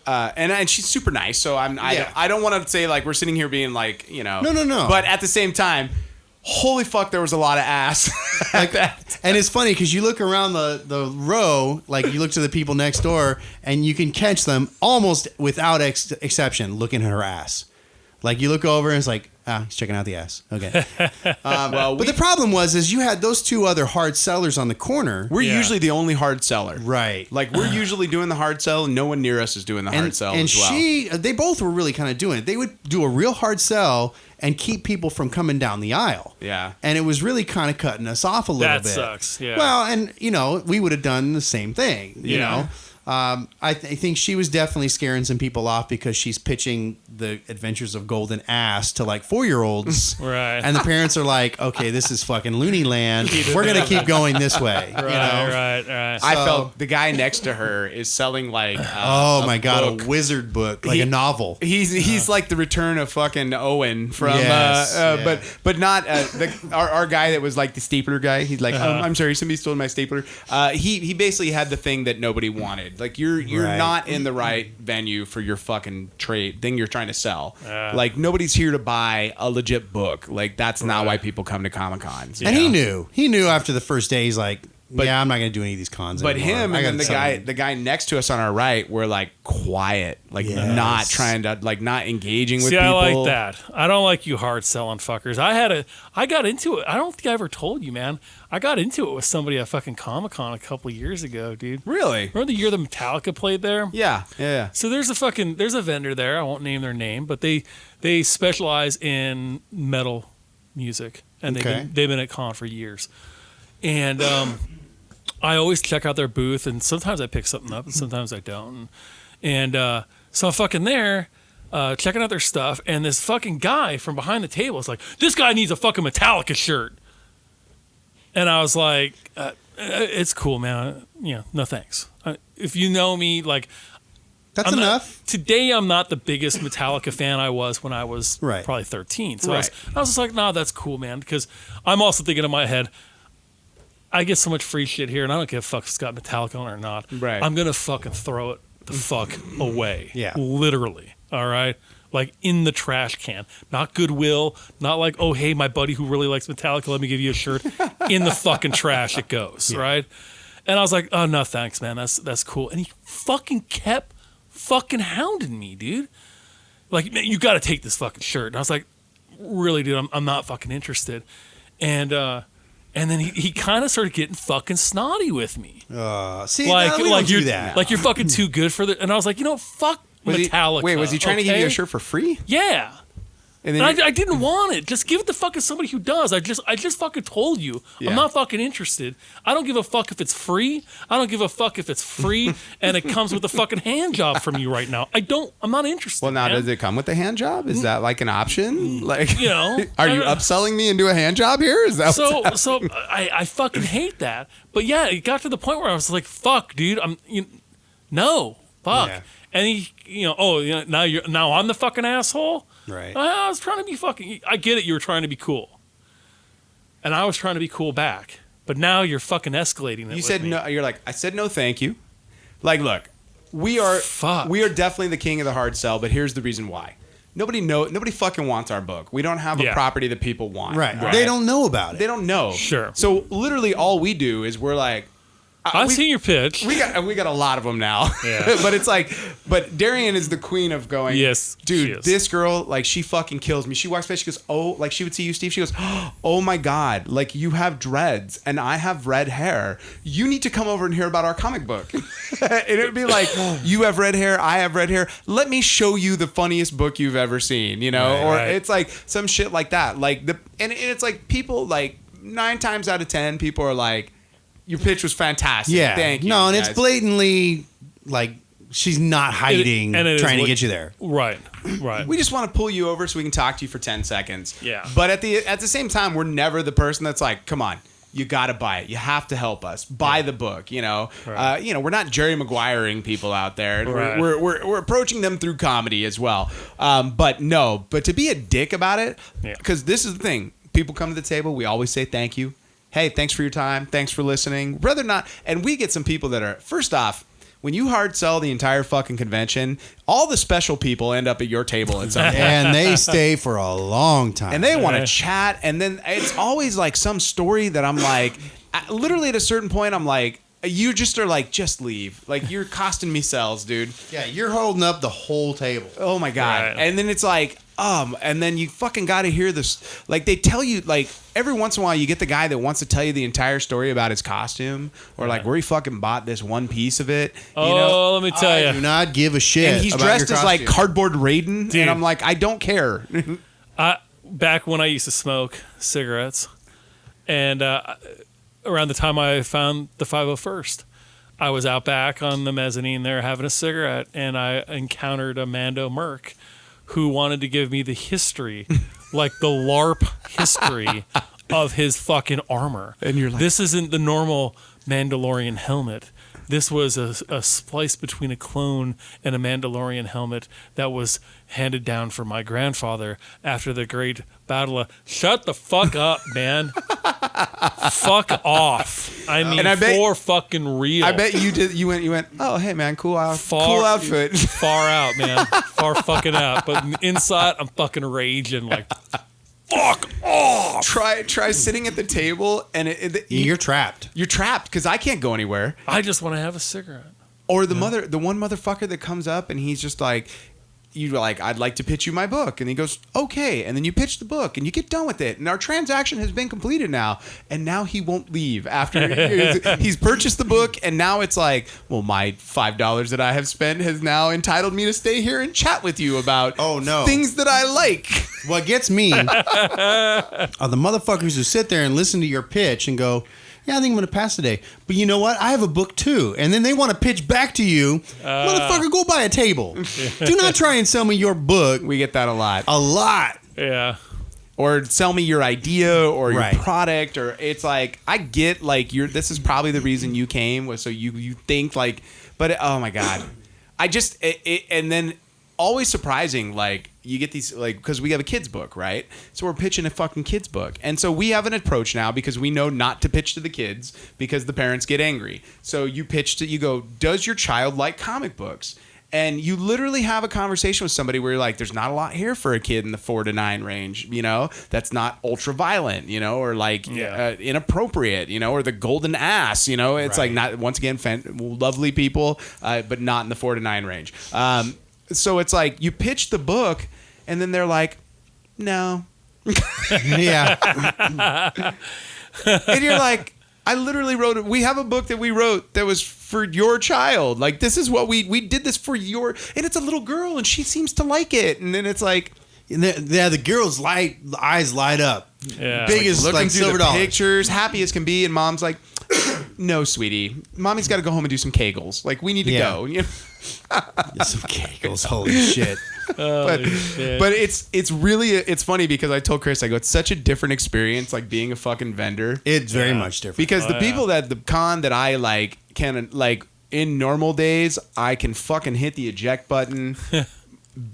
S2: And she's super nice, so I don't want to say like we're sitting here being like, you know,
S4: No.
S2: But at the same time, holy fuck, there was a lot of ass.
S4: Like that. And it's funny because you look around the row, like you look to the people next door, and you can catch them almost without exception looking at her ass. Like you look over and it's like, he's checking out the ass. Okay. But the problem is you had those two other hard sellers on the corner.
S2: We're usually the only hard seller.
S4: Right.
S2: Like we're usually doing the hard sell and no one near us is doing the hard sell as well.
S4: And they both were really kind of doing it. They would do a real hard sell and keep people from coming down the aisle.
S2: Yeah.
S4: And it was really kind of cutting us off a little bit.
S3: That sucks. Yeah.
S4: Well, and you know, we would have done the same thing, you know. I think she was definitely scaring some people off because she's pitching the Adventures of Golden Ass to like 4-year-olds.
S3: Right.
S4: And the parents are like, okay, this is fucking loony land. We're going to keep going this way.
S3: Right,
S4: you know?
S3: right.
S2: I felt the guy next to her is selling like
S4: Oh my God,
S2: book.
S4: a wizard book, like a novel.
S2: He's like the return of fucking Owen from
S4: Yes, yeah.
S2: but not our guy that was like the stapler guy. He's like, I'm sorry, somebody stole my stapler. He basically had the thing that nobody wanted. Like you're
S4: Right.
S2: not in the right venue for your fucking trade thing you're trying to sell. Like nobody's here to buy a legit book. Like that's not why people come to Comic-Cons.
S4: And he knew after the first day, he's like, I'm not going to do any of these cons
S2: But
S4: anymore.
S2: him and then the guy next to us on our right were like quiet, like not trying to, like not engaging with people.
S3: I like that. I don't like you hard selling fuckers. I got into it. I don't think I ever told you, man. I got into it with somebody at fucking Comic-Con a couple of years ago, dude.
S2: Really?
S3: Remember the year that Metallica played there?
S2: Yeah.
S3: So there's a vendor there. I won't name their name, but they specialize in metal music, and they've been at con for years. And I always check out their booth, and sometimes I pick something up, and sometimes I don't. And so I'm fucking there, checking out their stuff, and this fucking guy from behind the table is like, "This guy needs a fucking Metallica shirt." And I was like, "It's cool, man. No thanks. If you know me, like."
S4: That's enough.
S3: Today, I'm not the biggest Metallica fan I was when I was
S4: Right.
S3: probably 13. So I was just like, nah, that's cool, man. Because I'm also thinking in my head, I get so much free shit here, and I don't give a fuck if it's got Metallica on it or not.
S2: Right.
S3: I'm going to fucking throw it the fuck away.
S4: Yeah.
S3: Literally. All right? Like in the trash can. Not Goodwill. Not like, oh, hey, my buddy who really likes Metallica, let me give you a shirt. In the fucking trash it goes, right? And I was like, oh, no, thanks, man. That's cool. And he fucking kept fucking hounding me, dude. Like, man, you got to take this fucking shirt. And I was like, really, dude, I'm not fucking interested. And then he kind of started getting fucking snotty with me.
S4: See,
S3: like
S4: we don't do
S3: you're
S4: that.
S3: like you're fucking too good for the. And I was like, fuck Metallica.
S2: Was he trying to give you a shirt for free?
S3: Yeah.
S2: And
S3: And
S2: then
S3: I didn't want it. Just give it to fucking somebody who does. I just fucking told you.
S2: Yeah.
S3: I'm not fucking interested. I don't give a fuck if it's free. I don't give a fuck if it's free and it comes with a fucking hand job from you right now. I'm not interested.
S2: well, now
S3: man.
S2: does it come with a hand job? Is that like an option? Like,
S3: You know,
S2: are you upselling me into a hand job here? Is that what's
S3: So I fucking hate that. But yeah, it got to the point where I was like, fuck, dude. No, fuck.
S4: Yeah.
S3: And he, now I'm the fucking asshole.
S4: Right.
S3: I was trying to be fucking. I get it. You were trying to be cool, and I was trying to be cool back. But now you're fucking escalating it.
S2: You
S3: with
S2: said
S3: me.
S2: no. You're like, I said no, thank you. Like, look, we are definitely the king of the hard sell. But here's the reason why. Nobody fucking wants our book. We don't have a property that people want.
S4: Right. They don't know about it.
S2: They don't know.
S3: Sure.
S2: So literally, all we do is we're like,
S3: I've seen your pitch.
S2: We got a lot of them now.
S3: Yeah.
S2: But it's like, but Darian is the queen of going.
S3: Yes, she
S2: dude,
S3: is.
S2: this girl, like, she fucking kills me. She walks by, she goes, oh, like, she would see you, Steve. She goes, oh my god, like, you have dreads and I have red hair. You need to come over and hear about our comic book. And it would be like, you have red hair, I have red hair. Let me show you the funniest book you've ever seen. Or it's like some shit like that. Like and it's like people, like 9 times out of 10, people are like, your pitch was fantastic.
S4: Yeah.
S2: Thank you.
S4: No, and
S2: guys.
S4: it's blatantly like she's not hiding,
S3: and it is
S4: trying to
S3: what-
S4: get you there.
S3: Right.
S2: We just want to pull you over so we can talk to you for 10 seconds.
S3: Yeah.
S2: But at the same time, we're never the person that's like, come on, you got to buy it. You have to help us. Buy the book, you know.
S3: Right.
S2: We're not Jerry Maguiring people out there.
S3: Right.
S2: We're approaching them through comedy as well. But to be a dick about it, because this is the thing. People come to the table, we always say thank you. Hey, thanks for your time. Thanks for listening. Rather not, and we get some people that are, first off, when you hard sell the entire fucking convention, all the special people end up at your table at some point.
S4: And they stay for a long time.
S2: And they want to chat. And then it's always like some story that I'm like, literally at a certain point, I'm like, you just are like, just leave. Like, you're costing me sales, dude.
S4: Yeah, you're holding up the whole table.
S2: Oh my God.
S3: Right.
S2: And then it's like, and then you fucking got to hear this. Like, they tell you, like, every once in a while you get the guy that wants to tell you the entire story about his costume or like where he fucking bought this one piece of it.
S3: Let me tell
S4: I
S3: you.
S4: do not give a shit.
S2: And he's
S4: about
S2: dressed
S4: your
S2: as like
S4: costume.
S2: Cardboard Raiden.
S3: Dude.
S2: And I'm like, I don't care.
S3: Back when I used to smoke cigarettes, and around the time I found the 501st, I was out back on the mezzanine there having a cigarette, and I encountered a Mando Merc who wanted to give me the history, like the LARP history of his fucking armor.
S2: And you're like,
S3: this isn't the normal Mandalorian helmet. This was a splice between a clone and a Mandalorian helmet that was handed down from my grandfather after the great battle of... Shut the fuck up, man. Fuck off. I mean, for fucking real.
S2: I bet you did. You went, oh, hey, man, cool outfit.
S3: Far out, man. Far fucking out. But inside, I'm fucking raging like... Fuck off!
S2: Try sitting at the table and
S4: You're trapped.
S2: You're trapped because I can't go anywhere.
S3: I just want to have a cigarette.
S2: Or the one motherfucker that comes up and he's just like, you're like, I'd like to pitch you my book. And he goes, okay. And then you pitch the book and you get done with it. And our transaction has been completed now. And now he won't leave after he's purchased the book. And now it's like, well, my $5 that I have spent has now entitled me to stay here and chat with you about things that I like.
S4: What gets me are the motherfuckers who sit there and listen to your pitch and go, yeah, I think I'm going to pass today. But you know what? I have a book too. And then they want to pitch back to you. Motherfucker, go buy a table. Do not try and sell me your book.
S2: We get that a lot.
S4: A lot.
S3: Yeah.
S2: Or sell me your idea or your
S4: Right.
S2: product. Or it's like, I get like this is probably the reason you came was so you think like, but oh my God. And then always surprising, like you get these, like, because we have a kid's book, right? So we're pitching a fucking kid's book. And so we have an approach now because we know not to pitch to the kids because the parents get angry. So you pitch you go, does your child like comic books? And you literally have a conversation with somebody where you're like, there's not a lot here for a kid in the 4 to 9 range, you know, that's not ultra violent, you know, or like inappropriate, you know, or the golden ass, you know, it's like not, once again, lovely people, but not in the 4 to 9 range. So it's like you pitch the book and then they're like, no.
S4: Yeah.
S2: And you're like, I literally wrote it. We have a book that we wrote that was for your child. Like, this is what we did this for your, and it's a little girl and she seems to like it. And then it's like,
S4: yeah, the girl's eyes light up.
S3: Yeah.
S4: Big as
S2: looking
S4: like
S2: through
S4: silver
S2: the
S4: dollars.
S2: pictures, happy as can be. And mom's like, no, sweetie, mommy's got to go home and do some Kegels. Like, we need to go. You know?
S4: Some Kegels. Holy shit.
S2: But it's really, it's funny because I told Chris, I go, it's such a different experience, like being a fucking vendor.
S4: It's very much different.
S2: Because the people the con that I like can, like, in normal days, I can fucking hit the eject button,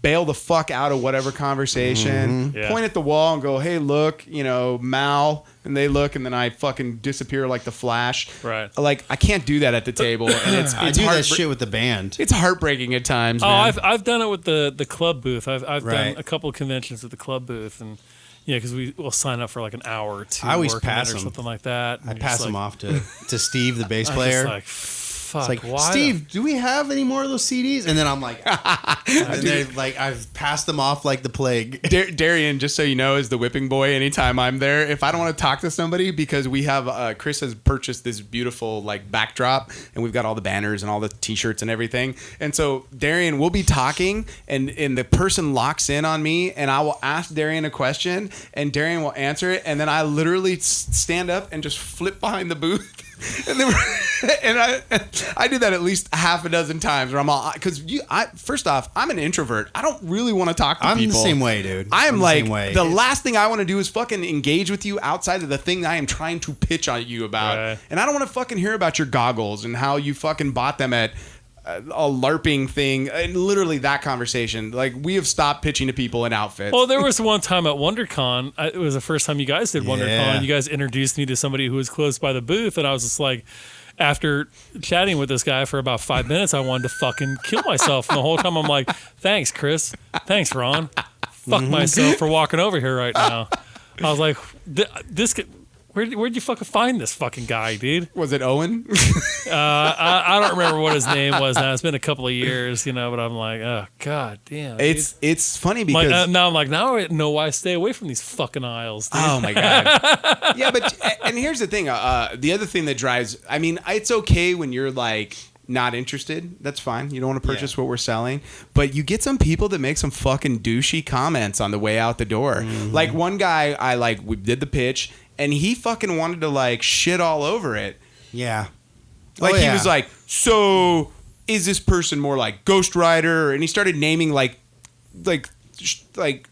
S2: bail the fuck out of whatever conversation, point at the wall and go, hey, look, you know, Mal, and they look, and then I fucking disappear like the Flash.
S3: Right.
S2: Like, I can't do that at the table, and it's
S4: I do that shit with the band.
S2: It's heartbreaking at times.
S3: Oh,
S2: man.
S3: I've done it with the club booth. I've done
S4: Right.
S3: a couple of conventions at the club booth, and because we'll sign up for like an hour or two.
S4: I always
S3: working
S4: pass
S3: it or
S4: them.
S3: something like that.
S4: I pass them off to Steve, the bass
S3: I'm
S4: player.
S3: just like, fuck.
S4: It's like,
S3: why
S4: Steve, do we have any more of those CDs? And then I'm like, and they're like, I've passed them off like the plague.
S2: Darian, just so you know, is the whipping boy anytime I'm there. If I don't want to talk to somebody, because we have Chris has purchased this beautiful like backdrop, and we've got all the banners and all the t-shirts and everything. And so Darian will be talking, and the person locks in on me, and I will ask Darian a question, and Darian will answer it, and then I literally stand up and just flip behind the booth. And, I do that at least half a dozen times where I'm all, because first off, I'm an introvert. I don't really want to talk to people.
S4: I'm the same way, dude.
S2: I'm like, the last thing I want to do is fucking engage with you outside of the thing I am trying to pitch on you about.
S3: Right.
S2: And I don't want to fucking hear about your goggles and how you fucking bought them at a LARPing thing, and literally that conversation. Like, we have stopped pitching to people in outfits.
S3: Well, there was one time at WonderCon. It was the first time you guys did WonderCon. You guys introduced me to somebody who was close by the booth, and I was just like, after chatting with this guy for about 5 minutes, I wanted to fucking kill myself. And the whole time I'm like, thanks, Chris. Thanks, Ron. Fuck myself for walking over here right now. I was like, this could... Where'd you fucking find this fucking guy, dude?
S2: Was it Owen?
S3: I don't remember what his name was now. It's been a couple of years, but I'm like, oh, god damn.
S2: It's funny because...
S3: now I'm like, now I know why I stay away from these fucking aisles, dude.
S2: Oh, my God. Yeah, and here's the thing. The other thing that drives... I mean, it's okay when you're like... not interested. That's fine. You don't want to purchase what we're selling. But you get some people that make some fucking douchey comments on the way out the door. Mm-hmm. Like, one guy, we did the pitch, and he fucking wanted to, like, shit all over it.
S4: Yeah.
S2: Like, he was like, so is this person more like Ghost Rider? And he started naming, like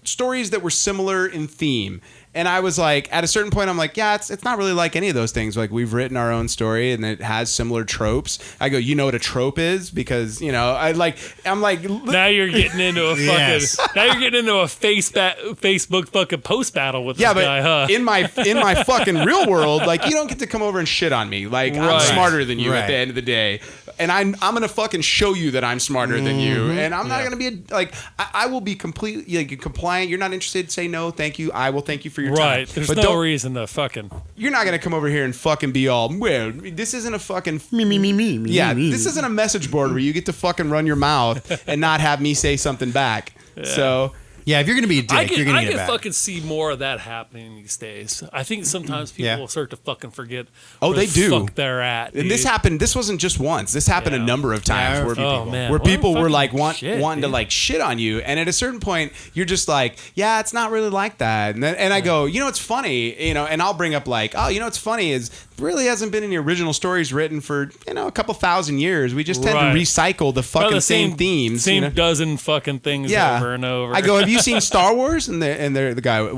S2: stories that were similar in theme. And I was like, at a certain point, I'm like, yeah, it's not really like any of those things. Like, we've written our own story and it has similar tropes. I go, you know what a trope is? Because, I'm like,
S3: now you're getting into a fucking, now you're getting into a Facebook fucking post battle with this guy, huh?
S2: in my fucking real world, like, you don't get to come over and shit on me. Like, I'm smarter than you at the end of the day. And I'm going to fucking show you that I'm smarter than you. And I'm not going to be I will be completely compliant. You're not interested? Say no, thank you. I will thank you for your time.
S3: Right. There's no reason to fucking...
S2: You're not going to come over here and fucking be all, well, this isn't a fucking...
S4: Me.
S2: Yeah, this isn't a message board where you get to fucking run your mouth and not have me say something back. Yeah. So...
S4: yeah, if you're going to be a dick, you're going to get it back.
S3: I can fucking see more of that happening these days. I think sometimes people will start to fucking forget
S2: where
S3: they
S2: do.
S3: Fuck they're at. Dude.
S2: And this happened, this wasn't just once. This happened a number of times where
S3: people,
S2: people were like wanting to like shit on you. And at a certain point, you're just like, yeah, it's not really like that. And I go, it's funny, and I'll bring up like, oh, what's funny is really hasn't been any original stories written for, a couple thousand years. We just tend to recycle the fucking same themes.
S3: Same dozen fucking things over and over.
S2: I go, have you seen Star Wars? And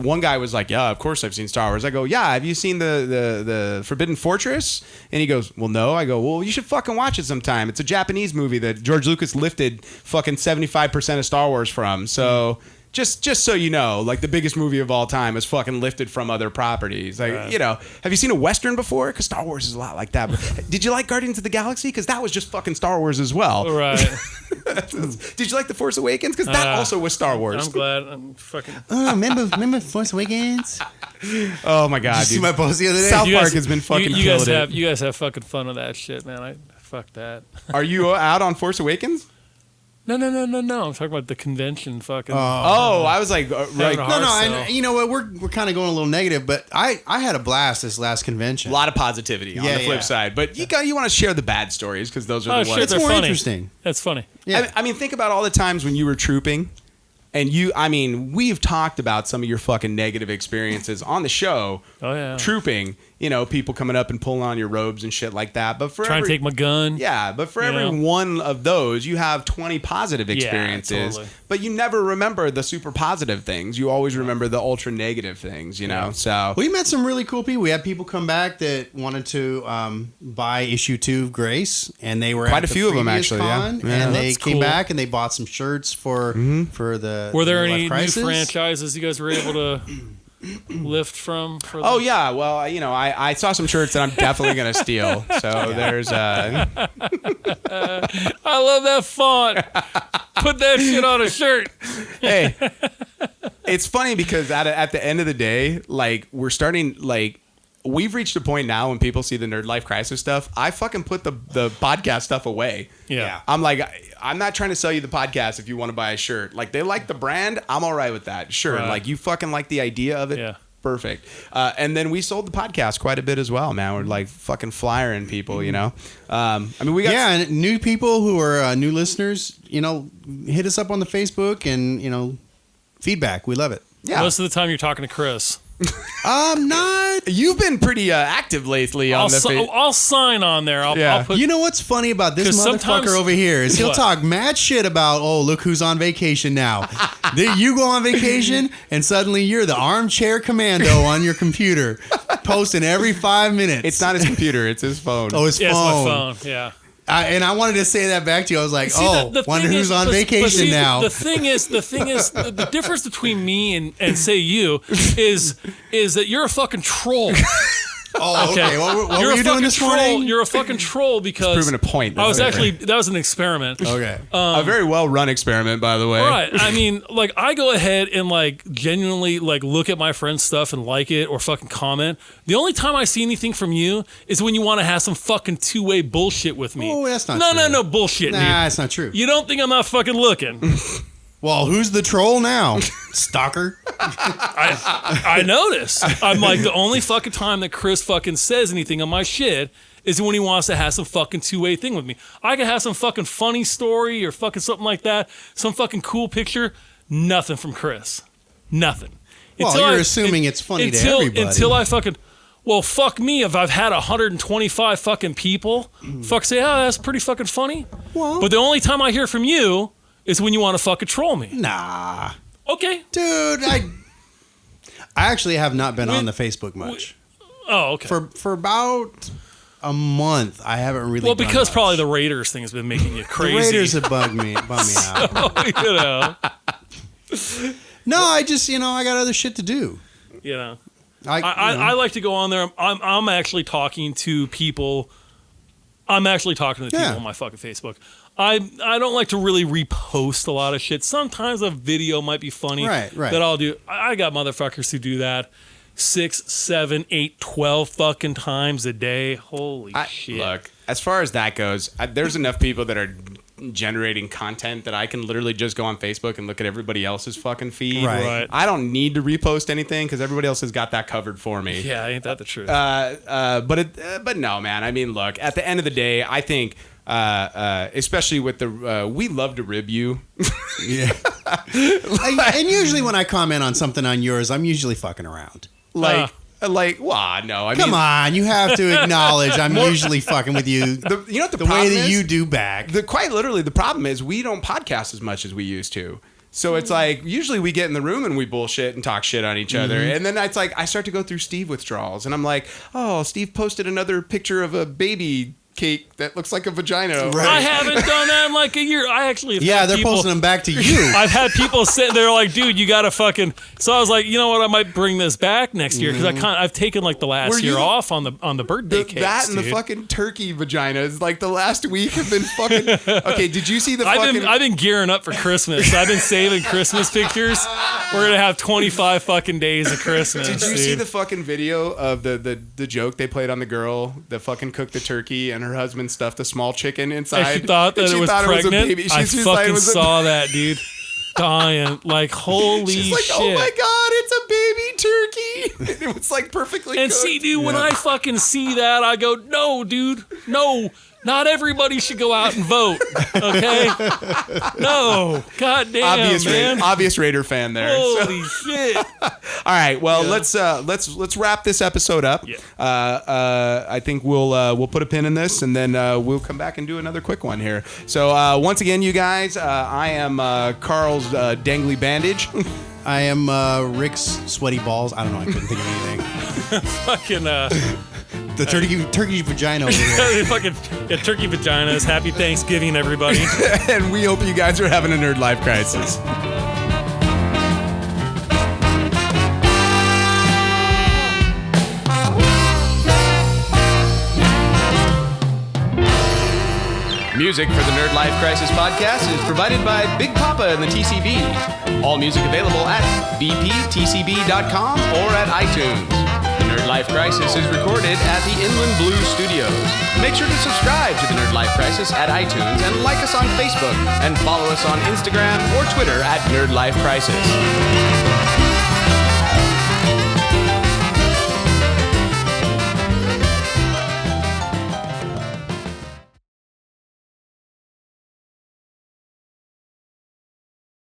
S2: one guy was like, yeah, of course I've seen Star Wars. I go, yeah, have you seen the Forbidden Fortress? And he goes, well, no. I go, well, you should fucking watch it sometime. It's a Japanese movie that George Lucas lifted fucking 75% of Star Wars from. So just so you know, like, the biggest movie of all time is fucking lifted from other properties. Like, have you seen a Western before? Because Star Wars is a lot like that. But did you like Guardians of the Galaxy? Because that was just fucking Star Wars as well.
S3: Right.
S2: Did you like The Force Awakens? Because that also was Star Wars.
S3: I'm glad. I'm fucking...
S4: remember Force Awakens?
S2: Oh, my God,
S4: Did you see my post the other day?
S2: South Park has been fucking killing it.
S3: You guys have fucking fun with that shit, man. Fuck that.
S2: Are you out on Force Awakens?
S3: No. I'm talking about the convention fucking.
S2: I was like, right.
S4: No. You know what? We're kind of going a little negative, but I had a blast this last convention.
S2: A lot of positivity on the flip side, but you want to share the bad stories because those are the ones.
S4: It's more interesting.
S3: That's funny.
S2: Yeah. I mean, think about all the times when you were trooping. And we've talked about some of your fucking negative experiences on the show.
S3: Oh, yeah.
S2: Trooping, people coming up and pulling on your robes and shit like that. But for
S3: trying to take my gun.
S2: Yeah, but for every one of those, you have 20 positive experiences. Yeah, totally. But you never remember the super positive things. You always remember the ultra negative things, Yeah. So
S4: we met some really cool people. We had people come back that wanted to buy issue 2 of Grace, and they were
S2: quite a few of them actually.
S4: Con, and they came back and they bought some shirts for the.
S3: Were there any
S4: Crisis?
S3: new franchises you guys were able to lift from?
S2: Oh yeah, well I saw some shirts that I'm definitely gonna steal. So there's.
S3: I love that font. Put that shit on a shirt.
S2: Hey, it's funny because at the end of the day, like we're starting like. We've reached a point now when people see the Nerdlife Crisis stuff, I fucking put the podcast stuff away.
S3: Yeah.
S2: I'm like, I'm not trying to sell you the podcast if you want to buy a shirt. Like, they like the brand, I'm all right with that. Sure. Right. Like, you fucking like the idea of it. Yeah. Perfect. And then we sold the podcast quite a bit as well, man. We're like fucking flyering people, we got...
S4: and new people who are new listeners, hit us up on the Facebook and, feedback. We love it.
S2: Yeah.
S3: Most of the time you're talking to Chris.
S4: Not
S2: You've been pretty active lately on the
S3: I'll sign on there. I'll put.
S4: You know what's funny about this motherfucker over here is he'll talk mad shit about, oh, look who's on vacation now. You go on vacation and suddenly you're the armchair commando on your computer, posting every 5 minutes.
S2: It's not his computer, it's his phone.
S4: Oh, his phone.
S3: It's my phone. Yeah.
S4: And I wanted to say that back to you. I was like, wonder who's on vacation now.
S3: The thing is, the difference between me and say you is that you're a fucking troll.
S4: Oh, okay. What were you doing this morning?
S3: You're a fucking troll because
S2: proving a point.
S3: I was that was an experiment.
S4: Okay.
S2: A very well run experiment, by the way.
S3: Right. I mean, like, I go ahead and like genuinely like look at my friend's stuff and like it or fucking comment. The only time I see anything from you is when you want to have some fucking two-way bullshit with me.
S4: Oh, that's not true.
S3: No bullshit, dude.
S4: Nah, that's not true.
S3: You don't think I'm not fucking looking?
S4: Well, who's the troll now? Stalker?
S3: I notice. I'm like, the only fucking time that Chris fucking says anything on my shit is when he wants to have some fucking two-way thing with me. I could have some fucking funny story or fucking something like that, some fucking cool picture. Nothing from Chris. Nothing.
S4: Well, you're assuming it's funny to everybody.
S3: Until I fucking... Well, fuck me if I've had 125 fucking people say, oh, that's pretty fucking funny.
S4: Well,
S3: but the only time I hear from you is when you want to fucking troll me.
S4: Nah.
S3: Okay.
S4: Dude, I actually have not been on the Facebook much.
S3: Oh, okay.
S4: For about a month, I haven't really
S3: Well,
S4: done
S3: because
S4: much.
S3: probably the Raiders thing has been making you crazy.
S4: The Raiders have bummed me out.
S3: You know.
S4: No, I just, I got other shit to do.
S3: You know.
S4: I
S3: like to go on there. I'm actually talking to people. I'm actually talking to people on my fucking Facebook. I don't like to really repost a lot of shit. Sometimes a video might be funny.
S4: Right.
S3: That I'll do. I got motherfuckers who do that 6, 7, 8, 12 fucking times a day. Holy shit.
S2: Look, as far as that goes, there's enough people that are generating content that I can literally just go on Facebook and look at everybody else's fucking feed.
S4: Right.
S2: I don't need to repost anything because everybody else has got that covered for me.
S3: Yeah, ain't that the truth?
S2: But no, man. I mean, look, at the end of the day, I think, especially with the, we love to rib you.
S4: Yeah. And usually when I comment on something on yours, I'm usually fucking around.
S2: No.
S4: Come on, you have to acknowledge I'm usually fucking with you. The way that you do back.
S2: Quite literally, the problem is we don't podcast as much as we used to. So it's like, usually we get in the room and we bullshit and talk shit on each other. And then it's like, I start to go through Steve withdrawals. And I'm like, oh, Steve posted another picture of a baby cake that looks like a vagina.
S4: Right.
S3: I haven't done that in like a year. I actually have
S4: they're posting them back to you.
S3: I've had people sitting there like, dude, you gotta fucking. So I was like, you know what? I might bring this back next year because I've taken like the last year off on the birthday cakes.
S2: That and the fucking turkey vaginas, like the last week have been fucking. Okay, did you see the fucking?
S3: I've been gearing up for Christmas. I've been saving Christmas pictures. We're gonna have 25 fucking days of Christmas.
S2: Did you see the fucking video of the joke they played on the girl that fucking cooked the turkey and her husband stuffed a small chicken inside?
S3: And she thought that it was pregnant.
S2: It was a baby.
S3: I fucking saw that, dude. Dying. Like, holy
S2: She's like,
S3: shit.
S2: oh my God, it's a baby turkey. It was like perfectly
S3: and
S2: cooked.
S3: See, dude, when I fucking see that, I go, no, dude, no. Not everybody should go out and vote, okay? No, goddamn, man.
S2: Obvious Raider fan there.
S3: Holy shit!
S2: All right, well, let's wrap this episode up.
S3: Yeah.
S2: I think we'll put a pin in this, and then we'll come back and do another quick one here. So once again, you guys, I am Carl's dangly bandage.
S4: I am Rick's sweaty balls. I don't know. I couldn't think of anything.
S3: Fucking
S4: the turkey vagina over here.
S3: fucking turkey vaginas. Happy Thanksgiving, everybody.
S2: And we hope you guys are having a Nerdlife Crisis. Music for the Nerdlife Crisis podcast is provided by Big Papa and the TCB. All music available at bptcb.com or at iTunes. The Nerdlife Crisis is recorded at the Inland Blue Studios. Make sure to subscribe to the Nerdlife Crisis at iTunes and like us on Facebook and follow us on Instagram or Twitter at Nerdlife Crisis.